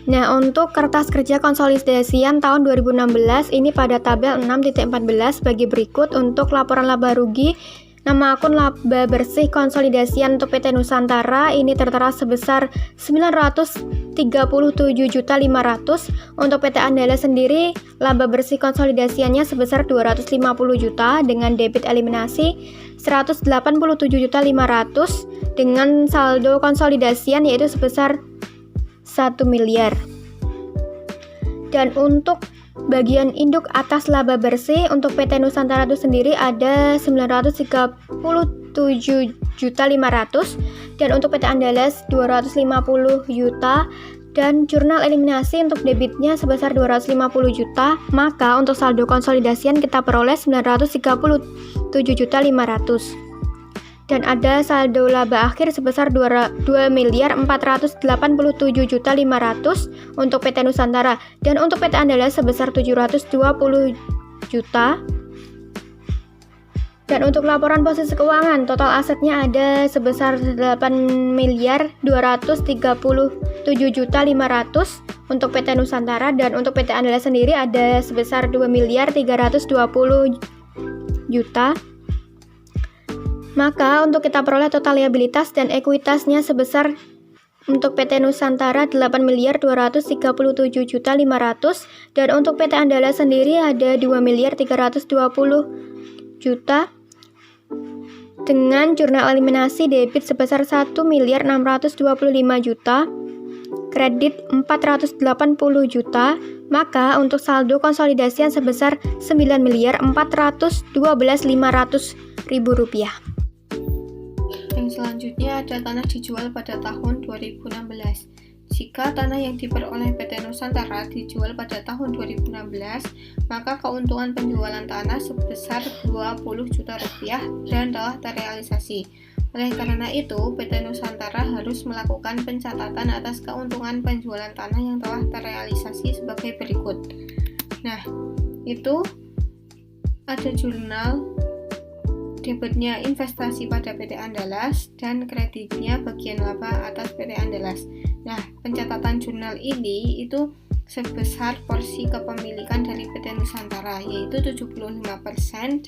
Nah, untuk kertas kerja konsolidasian tahun 2016 ini pada tabel 6.14 bagi berikut. Untuk laporan laba rugi, nama akun laba bersih konsolidasian untuk PT Nusantara ini tertera sebesar 937.500.000. Untuk PT Andalas sendiri, laba bersih konsolidasiannya sebesar 250 juta dengan debit eliminasi 187.500.000 dengan saldo konsolidasian yaitu sebesar 1 miliar. Dan untuk bagian induk atas laba bersih untuk PT Nusantara itu sendiri ada 937.500.000 dan untuk PT Andalas 250 juta, dan jurnal eliminasi untuk debitnya sebesar 250 juta, maka untuk saldo konsolidasian kita peroleh 937.500.000. Dan ada saldo laba akhir sebesar 2.487.500.000 untuk PT Nusantara, dan untuk PT Andalas sebesar 720 juta. Dan untuk laporan posisi keuangan, total asetnya ada sebesar 8.237.500.000 untuk PT Nusantara, dan untuk PT Andalas sendiri ada sebesar 2.320 juta. Maka untuk kita peroleh total liabilitas dan ekuitasnya sebesar untuk PT Nusantara 8.237.500.000 dan untuk PT Andalas sendiri ada 2.320 juta dengan jurnal eliminasi debit sebesar 1.625 juta, kredit 480 juta, maka untuk saldo konsolidasian sebesar 9.412.500.000 rupiah. Yang selanjutnya ada tanah dijual pada tahun 2016. Jika tanah yang diperoleh PT Nusantara dijual pada tahun 2016, maka keuntungan penjualan tanah sebesar 20 juta rupiah dan telah terrealisasi. Oleh karena itu, PT Nusantara harus melakukan pencatatan atas keuntungan penjualan tanah yang telah terrealisasi sebagai berikut. Nah, itu ada jurnal debitnya investasi pada PT Andalas dan kreditnya bagian laba atas PT Andalas. Nah, pencatatan jurnal ini itu sebesar porsi kepemilikan dari PT Nusantara, yaitu 75%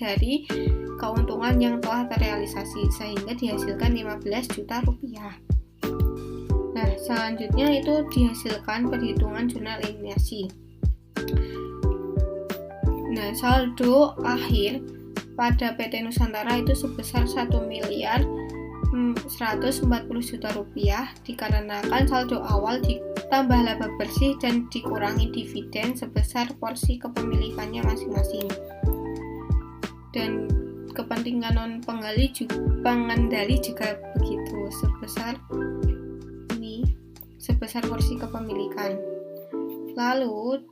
dari keuntungan yang telah terrealisasi, sehingga dihasilkan 15 juta rupiah. Nah, selanjutnya itu dihasilkan perhitungan jurnal eliminasi. Nah, saldo akhir pada PT Nusantara itu sebesar 1.140 juta rupiah, dikarenakan saldo awal ditambah laba bersih dan dikurangi dividen sebesar porsi kepemilikannya masing-masing. Dan kepentingan non pengendali juga begitu, sebesar porsi kepemilikan. Lalu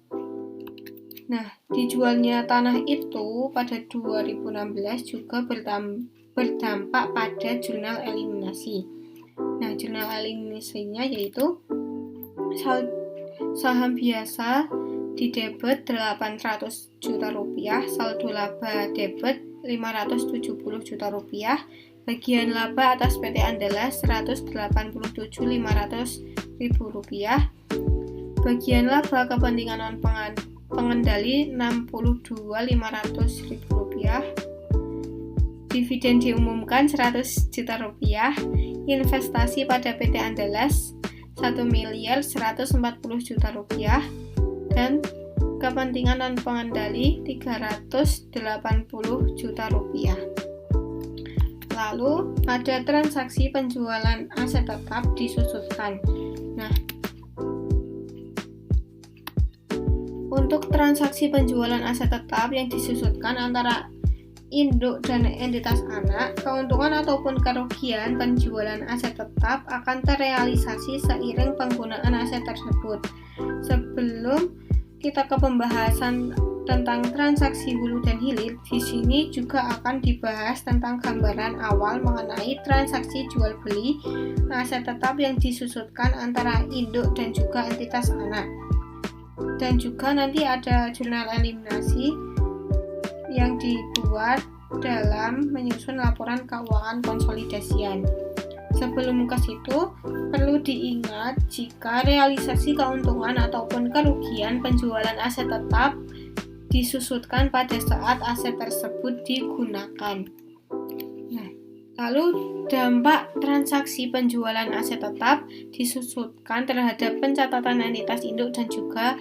dijualnya tanah itu pada 2016 juga berdampak pada jurnal eliminasi. Nah, jurnal eliminasinya yaitu saham biasa di debit 800 juta rupiah, saldo laba debit 570 juta rupiah, bagian laba atas PT Andalas 187.500.000 rupiah, bagian laba kepentingan non pengendali 62.500.000 rupiah, dividen diumumkan 100 juta rupiah, investasi pada PT Andalas 1.140 juta rupiah, dan kepentingan non pengendali 380 juta rupiah. Lalu ada transaksi penjualan aset tetap disusutkan. Nah, untuk transaksi penjualan aset tetap yang disusutkan antara induk dan entitas anak, keuntungan ataupun kerugian penjualan aset tetap akan terrealisasi seiring penggunaan aset tersebut. Sebelum kita ke pembahasan tentang transaksi hulu dan hilir, di sini juga akan dibahas tentang gambaran awal mengenai transaksi jual beli aset tetap yang disusutkan antara induk dan juga entitas anak. Dan juga nanti ada jurnal eliminasi yang dibuat dalam menyusun laporan keuangan konsolidasian. Sebelum ke situ, perlu diingat jika realisasi keuntungan ataupun kerugian penjualan aset tetap disusutkan pada saat aset tersebut digunakan. Nah, lalu dampak transaksi penjualan aset tetap disusutkan terhadap pencatatan entitas induk dan juga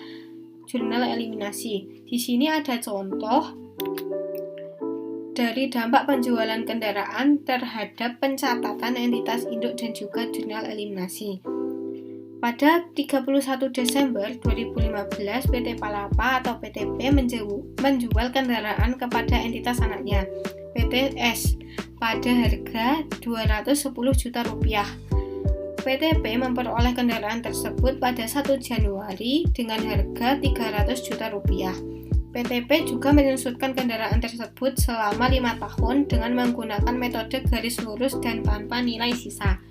jurnal eliminasi. Di sini ada contoh dari dampak penjualan kendaraan terhadap pencatatan entitas induk dan juga jurnal eliminasi. Pada 31 Desember 2015, PT Palapa atau PTP menjual kendaraan kepada entitas anaknya, PT S, pada harga 210 juta rupiah. PTP memperoleh kendaraan tersebut pada 1 Januari dengan harga 300 juta rupiah. PTP juga menyusutkan kendaraan tersebut selama 5 tahun dengan menggunakan metode garis lurus dan tanpa nilai sisa.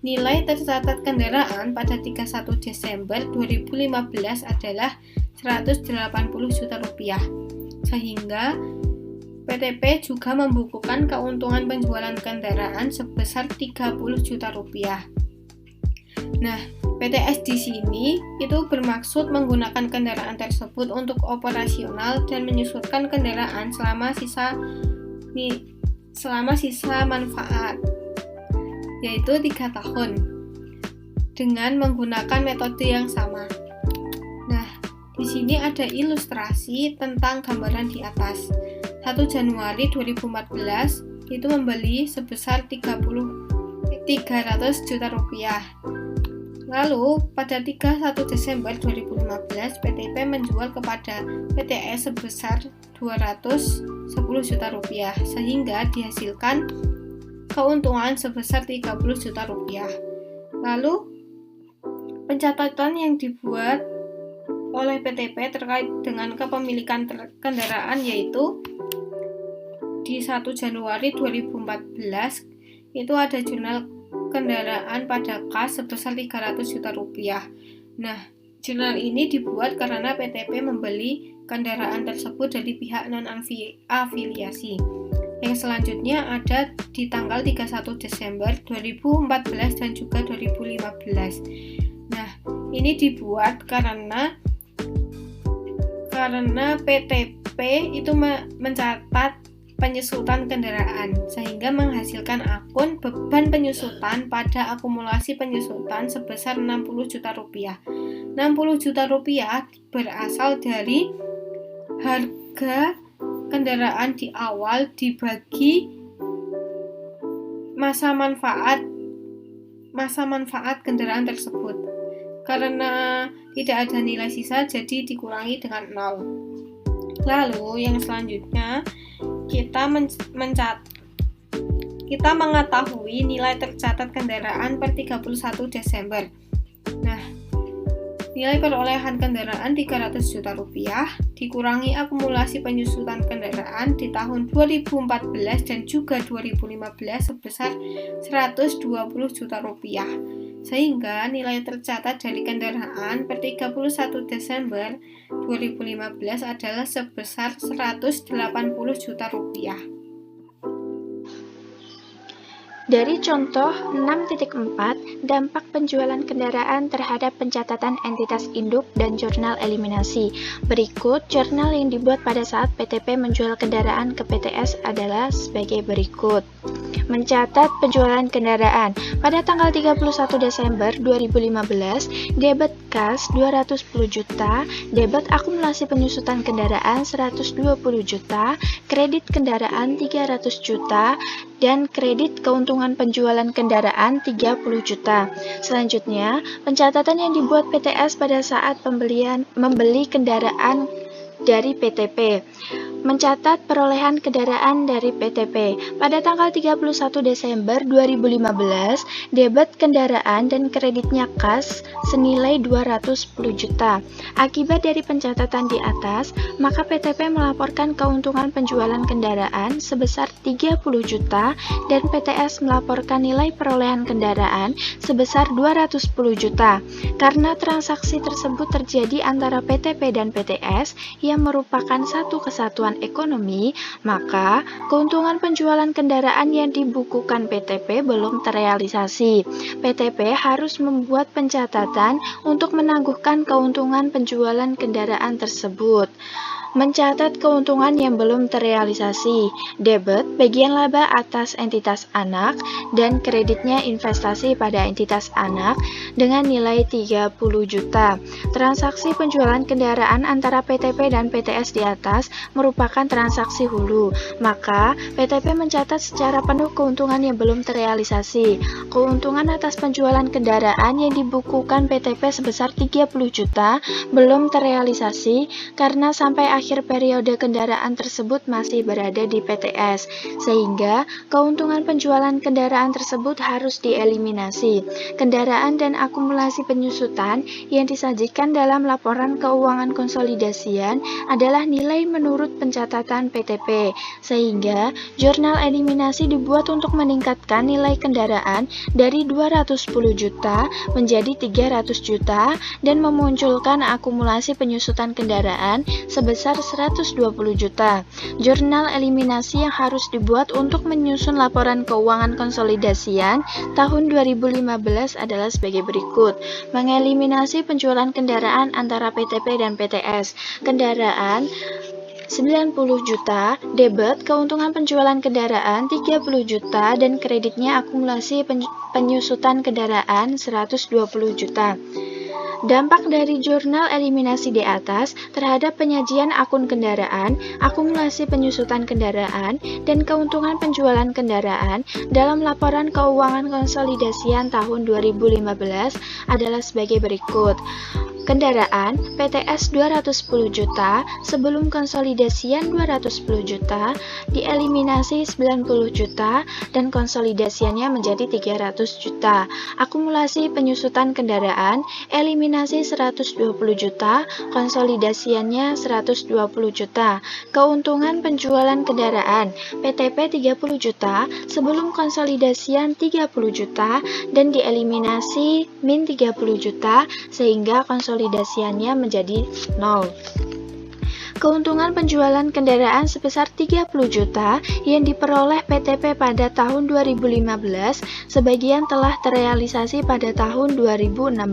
Nilai tercatat kendaraan pada 31 Desember 2015 adalah 180 juta rupiah. Sehingga PTP juga membukukan keuntungan penjualan kendaraan sebesar 30 juta rupiah. Nah, PTS di sini itu bermaksud menggunakan kendaraan tersebut untuk operasional dan menyusutkan kendaraan selama sisa manfaat, yaitu 3 tahun, dengan menggunakan metode yang sama. Nah, di sini ada ilustrasi tentang gambaran di atas. 1 Januari 2014 itu membeli sebesar 300 juta rupiah. Lalu, pada 31 Desember 2015, PTP menjual kepada PTS sebesar 210 juta rupiah, sehingga dihasilkan keuntungan sebesar 30 juta rupiah. Lalu, pencatatan yang dibuat oleh PTP terkait dengan kepemilikan kendaraan yaitu di 1 Januari 2014 itu ada jurnal kendaraan pada kas sebesar 300 juta rupiah. Nah, Jurnal ini dibuat karena PTP membeli kendaraan tersebut dari pihak non-afiliasi. Yang selanjutnya ada di tanggal 31 Desember 2014 dan juga 2015. Nah, ini dibuat karena PTP itu mencatat penyusutan kendaraan sehingga menghasilkan akun beban penyusutan pada akumulasi penyusutan sebesar 60 juta rupiah. 60 juta rupiah berasal dari harga kendaraan di awal dibagi masa manfaat kendaraan tersebut. Karena tidak ada nilai sisa, jadi dikurangi dengan 0. Lalu yang selanjutnya kita mengetahui nilai tercatat kendaraan per 31 Desember. Nah, nilai perolehan kendaraan 300 juta rupiah dikurangi akumulasi penyusutan kendaraan di tahun 2014 dan juga 2015 sebesar 120 juta rupiah. Sehingga nilai tercatat dari kendaraan per 31 Desember 2015 adalah sebesar 180 juta rupiah. Dari contoh 6.4, dampak penjualan kendaraan terhadap pencatatan entitas induk dan jurnal eliminasi. Berikut jurnal yang dibuat pada saat PTP menjual kendaraan ke PTS adalah sebagai berikut. Mencatat penjualan kendaraan. Pada tanggal 31 Desember 2015, debit kas 210 juta, debit akumulasi penyusutan kendaraan 120 juta, kredit kendaraan 300 juta, dan kredit keuntungan penjualan kendaraan 30 juta. Selanjutnya, pencatatan yang dibuat PTS pada saat membeli kendaraan dari PTP. Mencatat perolehan kendaraan dari PTP. Pada tanggal 31 Desember 2015, debit kendaraan dan kreditnya kas senilai 210 juta. Akibat dari pencatatan di atas, maka PTP melaporkan keuntungan penjualan kendaraan sebesar 30 juta dan PTS melaporkan nilai perolehan kendaraan sebesar 210 juta. Karena transaksi tersebut terjadi antara PTP dan PTS yang merupakan satu kesatuan ekonomi, maka keuntungan penjualan kendaraan yang dibukukan PTP belum terrealisasi. PTP harus membuat pencatatan untuk menangguhkan keuntungan penjualan kendaraan tersebut. Mencatat keuntungan yang belum terrealisasi, debit bagian laba atas entitas anak dan kreditnya investasi pada entitas anak dengan nilai 30 juta. Transaksi penjualan kendaraan antara PTP dan PTS di atas merupakan transaksi hulu, maka PTP mencatat secara penuh keuntungan yang belum terrealisasi. Keuntungan atas penjualan kendaraan yang dibukukan PTP sebesar 30 juta belum terrealisasi karena sampai akhir periode kendaraan tersebut masih berada di PTS, sehingga keuntungan penjualan kendaraan tersebut harus dieliminasi. Kendaraan dan akumulasi penyusutan yang disajikan dalam laporan keuangan konsolidasian adalah nilai menurut pencatatan PTP, sehingga jurnal eliminasi dibuat untuk meningkatkan nilai kendaraan dari 210 juta menjadi 300 juta dan memunculkan akumulasi penyusutan kendaraan sebesar 120 juta. Jurnal eliminasi yang harus dibuat untuk menyusun laporan keuangan konsolidasian tahun 2015 adalah sebagai berikut. Mengeliminasi penjualan kendaraan antara PTP dan PTS. Kendaraan 90 juta, debit keuntungan penjualan kendaraan 30 juta dan kreditnya akumulasi penyusutan kendaraan 120 juta. Dampak dari jurnal eliminasi di atas terhadap penyajian akun kendaraan, akumulasi penyusutan kendaraan, dan keuntungan penjualan kendaraan dalam laporan keuangan konsolidasian tahun 2015 adalah sebagai berikut. Kendaraan PTS 210 juta, sebelum konsolidasian 210 juta, dieliminasi 90 juta, dan konsolidasiannya menjadi 300 juta. Akumulasi penyusutan kendaraan, eliminasi 120 juta, konsolidasiannya 120 juta. Keuntungan penjualan kendaraan, PTP 30 juta, sebelum konsolidasian 30 juta, dan dieliminasi min 30 juta, sehingga konsolidasiannya konsolidasiannya menjadi 0. Keuntungan penjualan kendaraan sebesar 30 juta yang diperoleh PTP pada tahun 2015 sebagian telah terrealisasi pada tahun 2016.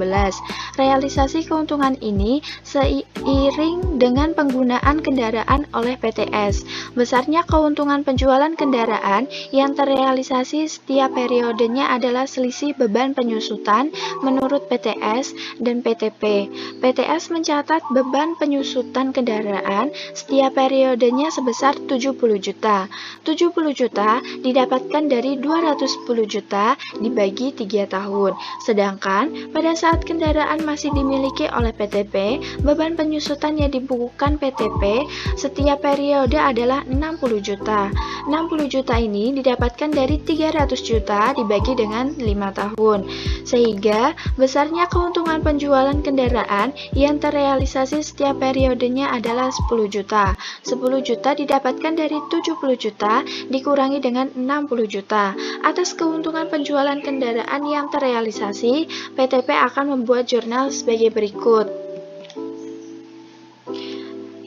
Realisasi keuntungan ini seiring dengan penggunaan kendaraan oleh PTS. Besarnya keuntungan penjualan kendaraan yang terrealisasi setiap periodenya adalah selisih beban penyusutan menurut PTS dan PTP. PTS mencatat beban penyusutan kendaraan setiap periodenya sebesar 70 juta. 70 juta didapatkan dari 210 juta dibagi 3 tahun. Sedangkan pada saat kendaraan masih dimiliki oleh PTP, beban penyusutan yang dibukukan PTP setiap periode adalah 60 juta. 60 juta ini didapatkan dari 300 juta dibagi dengan 5 tahun. Sehingga besarnya keuntungan penjualan kendaraan yang terrealisasi setiap periodenya adalah 10 juta. 10 juta didapatkan dari 70 juta dikurangi dengan 60 juta. Atas keuntungan penjualan kendaraan yang terrealisasi, PTP akan membuat jurnal sebagai berikut.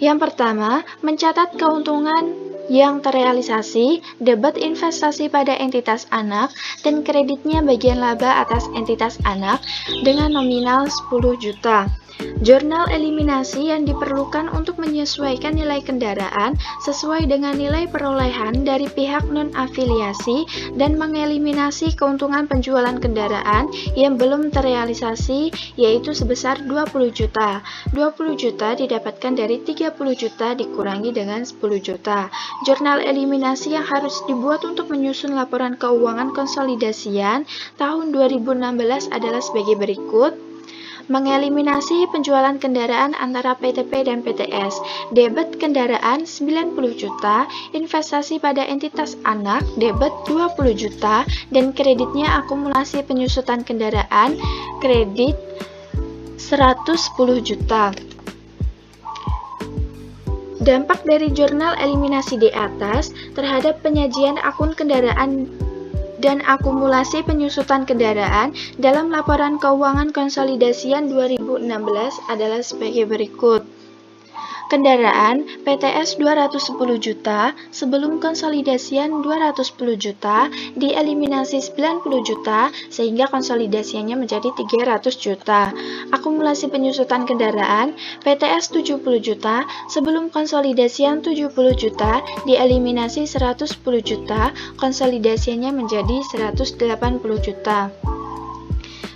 Yang pertama, mencatat keuntungan yang terrealisasi, debit investasi pada entitas anak, dan kreditnya bagian laba atas entitas anak dengan nominal 10 juta. Jurnal eliminasi yang diperlukan untuk menyesuaikan nilai kendaraan sesuai dengan nilai perolehan dari pihak non-afiliasi dan mengeliminasi keuntungan penjualan kendaraan yang belum terrealisasi yaitu sebesar 20 juta. 20 juta didapatkan dari 30 juta dikurangi dengan 10 juta. Jurnal eliminasi yang harus dibuat untuk menyusun laporan keuangan konsolidasian tahun 2016 adalah sebagai berikut. Mengeliminasi penjualan kendaraan antara PTP dan PTS. Debit kendaraan 90 juta, investasi pada entitas anak, debit 20 juta, dan kreditnya akumulasi penyusutan kendaraan, kredit 110 juta. Dampak dari jurnal eliminasi di atas terhadap penyajian akun kendaraan dan akumulasi penyusutan kendaraan dalam laporan keuangan konsolidasian 2016 adalah sebagai berikut. Kendaraan PTS 210 juta, sebelum konsolidasian 210 juta, dieliminasi 90 juta sehingga konsolidasiannya menjadi 300 juta. Akumulasi penyusutan kendaraan PTS 70 juta, sebelum konsolidasian 70 juta, dieliminasi 110 juta, konsolidasiannya menjadi 180 juta.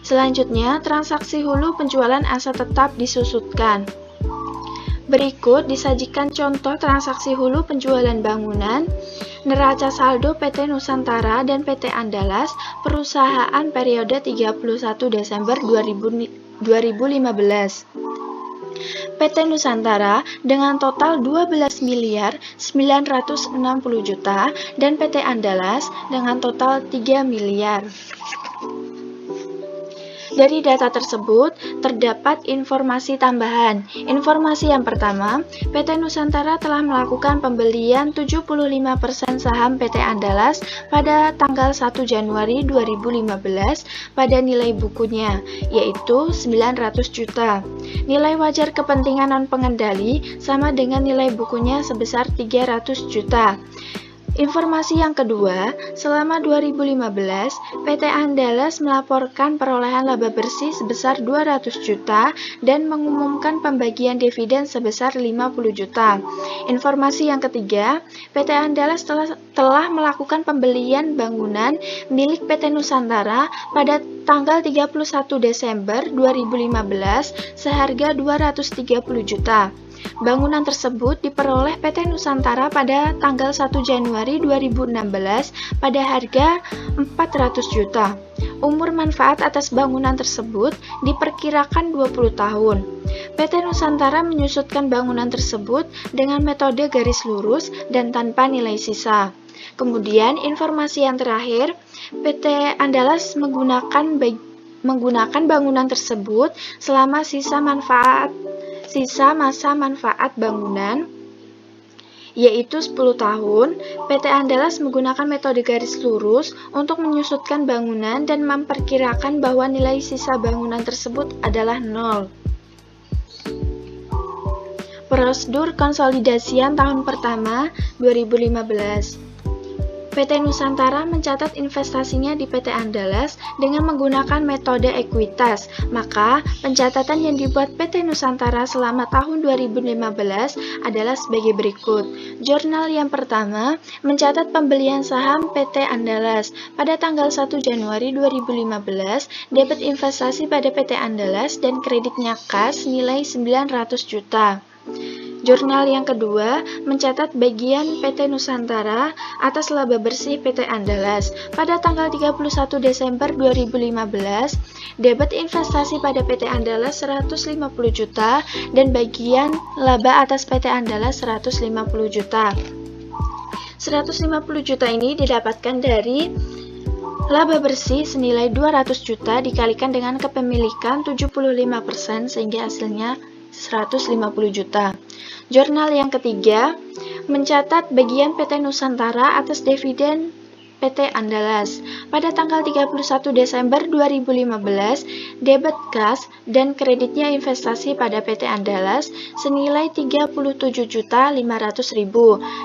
Selanjutnya, transaksi hulu penjualan aset tetap disusutkan. Berikut disajikan contoh transaksi hulu penjualan bangunan, neraca saldo PT Nusantara dan PT Andalas, perusahaan periode 31 Desember 2015. PT Nusantara dengan total 12.960 juta dan PT Andalas dengan total 3 miliar. Dari data tersebut, terdapat informasi tambahan. Informasi yang pertama, PT Nusantara telah melakukan pembelian 75% saham PT Andalas pada tanggal 1 Januari 2015 pada nilai bukunya, yaitu 900 juta. Nilai wajar kepentingan non-pengendali sama dengan nilai bukunya sebesar 300 juta. Informasi yang kedua, selama 2015, PT Andalas melaporkan perolehan laba bersih sebesar 200 juta dan mengumumkan pembagian dividen sebesar 50 juta. Informasi yang ketiga, PT Andalas telah melakukan pembelian bangunan milik PT Nusantara pada tanggal 31 Desember 2015 seharga 230 juta. Bangunan tersebut diperoleh PT Nusantara pada tanggal 1 Januari 2016 pada harga 400 juta. Umur manfaat atas bangunan tersebut diperkirakan 20 tahun. PT Nusantara menyusutkan bangunan tersebut dengan metode garis lurus dan tanpa nilai sisa. Kemudian informasi yang terakhir, PT Andalas menggunakan bangunan tersebut selama sisa masa manfaat bangunan, yaitu 10 tahun. PT Andalas menggunakan metode garis lurus untuk menyusutkan bangunan dan memperkirakan bahwa nilai sisa bangunan tersebut adalah 0. Prosedur konsolidasian tahun pertama 2015. PT Nusantara mencatat investasinya di PT Andalas dengan menggunakan metode ekuitas. Maka, pencatatan yang dibuat PT Nusantara selama tahun 2015 adalah sebagai berikut. Jurnal yang pertama mencatat pembelian saham PT Andalas. Pada tanggal 1 Januari 2015, debit investasi pada PT Andalas dan kreditnya kas nilai 900 juta. Jurnal yang kedua mencatat bagian PT Nusantara atas laba bersih PT Andalas. Pada tanggal 31 Desember 2015, debit investasi pada PT Andalas 150 juta dan bagian laba atas PT Andalas 150 juta. 150 juta ini didapatkan dari laba bersih senilai 200 juta dikalikan dengan kepemilikan 75% sehingga hasilnya 150 juta. Jurnal yang ketiga mencatat bagian PT Nusantara atas dividen PT Andalas. Pada tanggal 31 Desember 2015, debit kas dan kreditnya investasi pada PT Andalas senilai 37.500.000.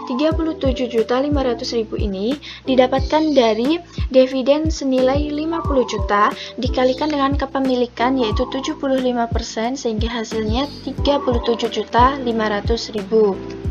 37.500.000 ini didapatkan dari dividen senilai 50 juta dikalikan dengan kepemilikan yaitu 75% sehingga hasilnya 37.500.000.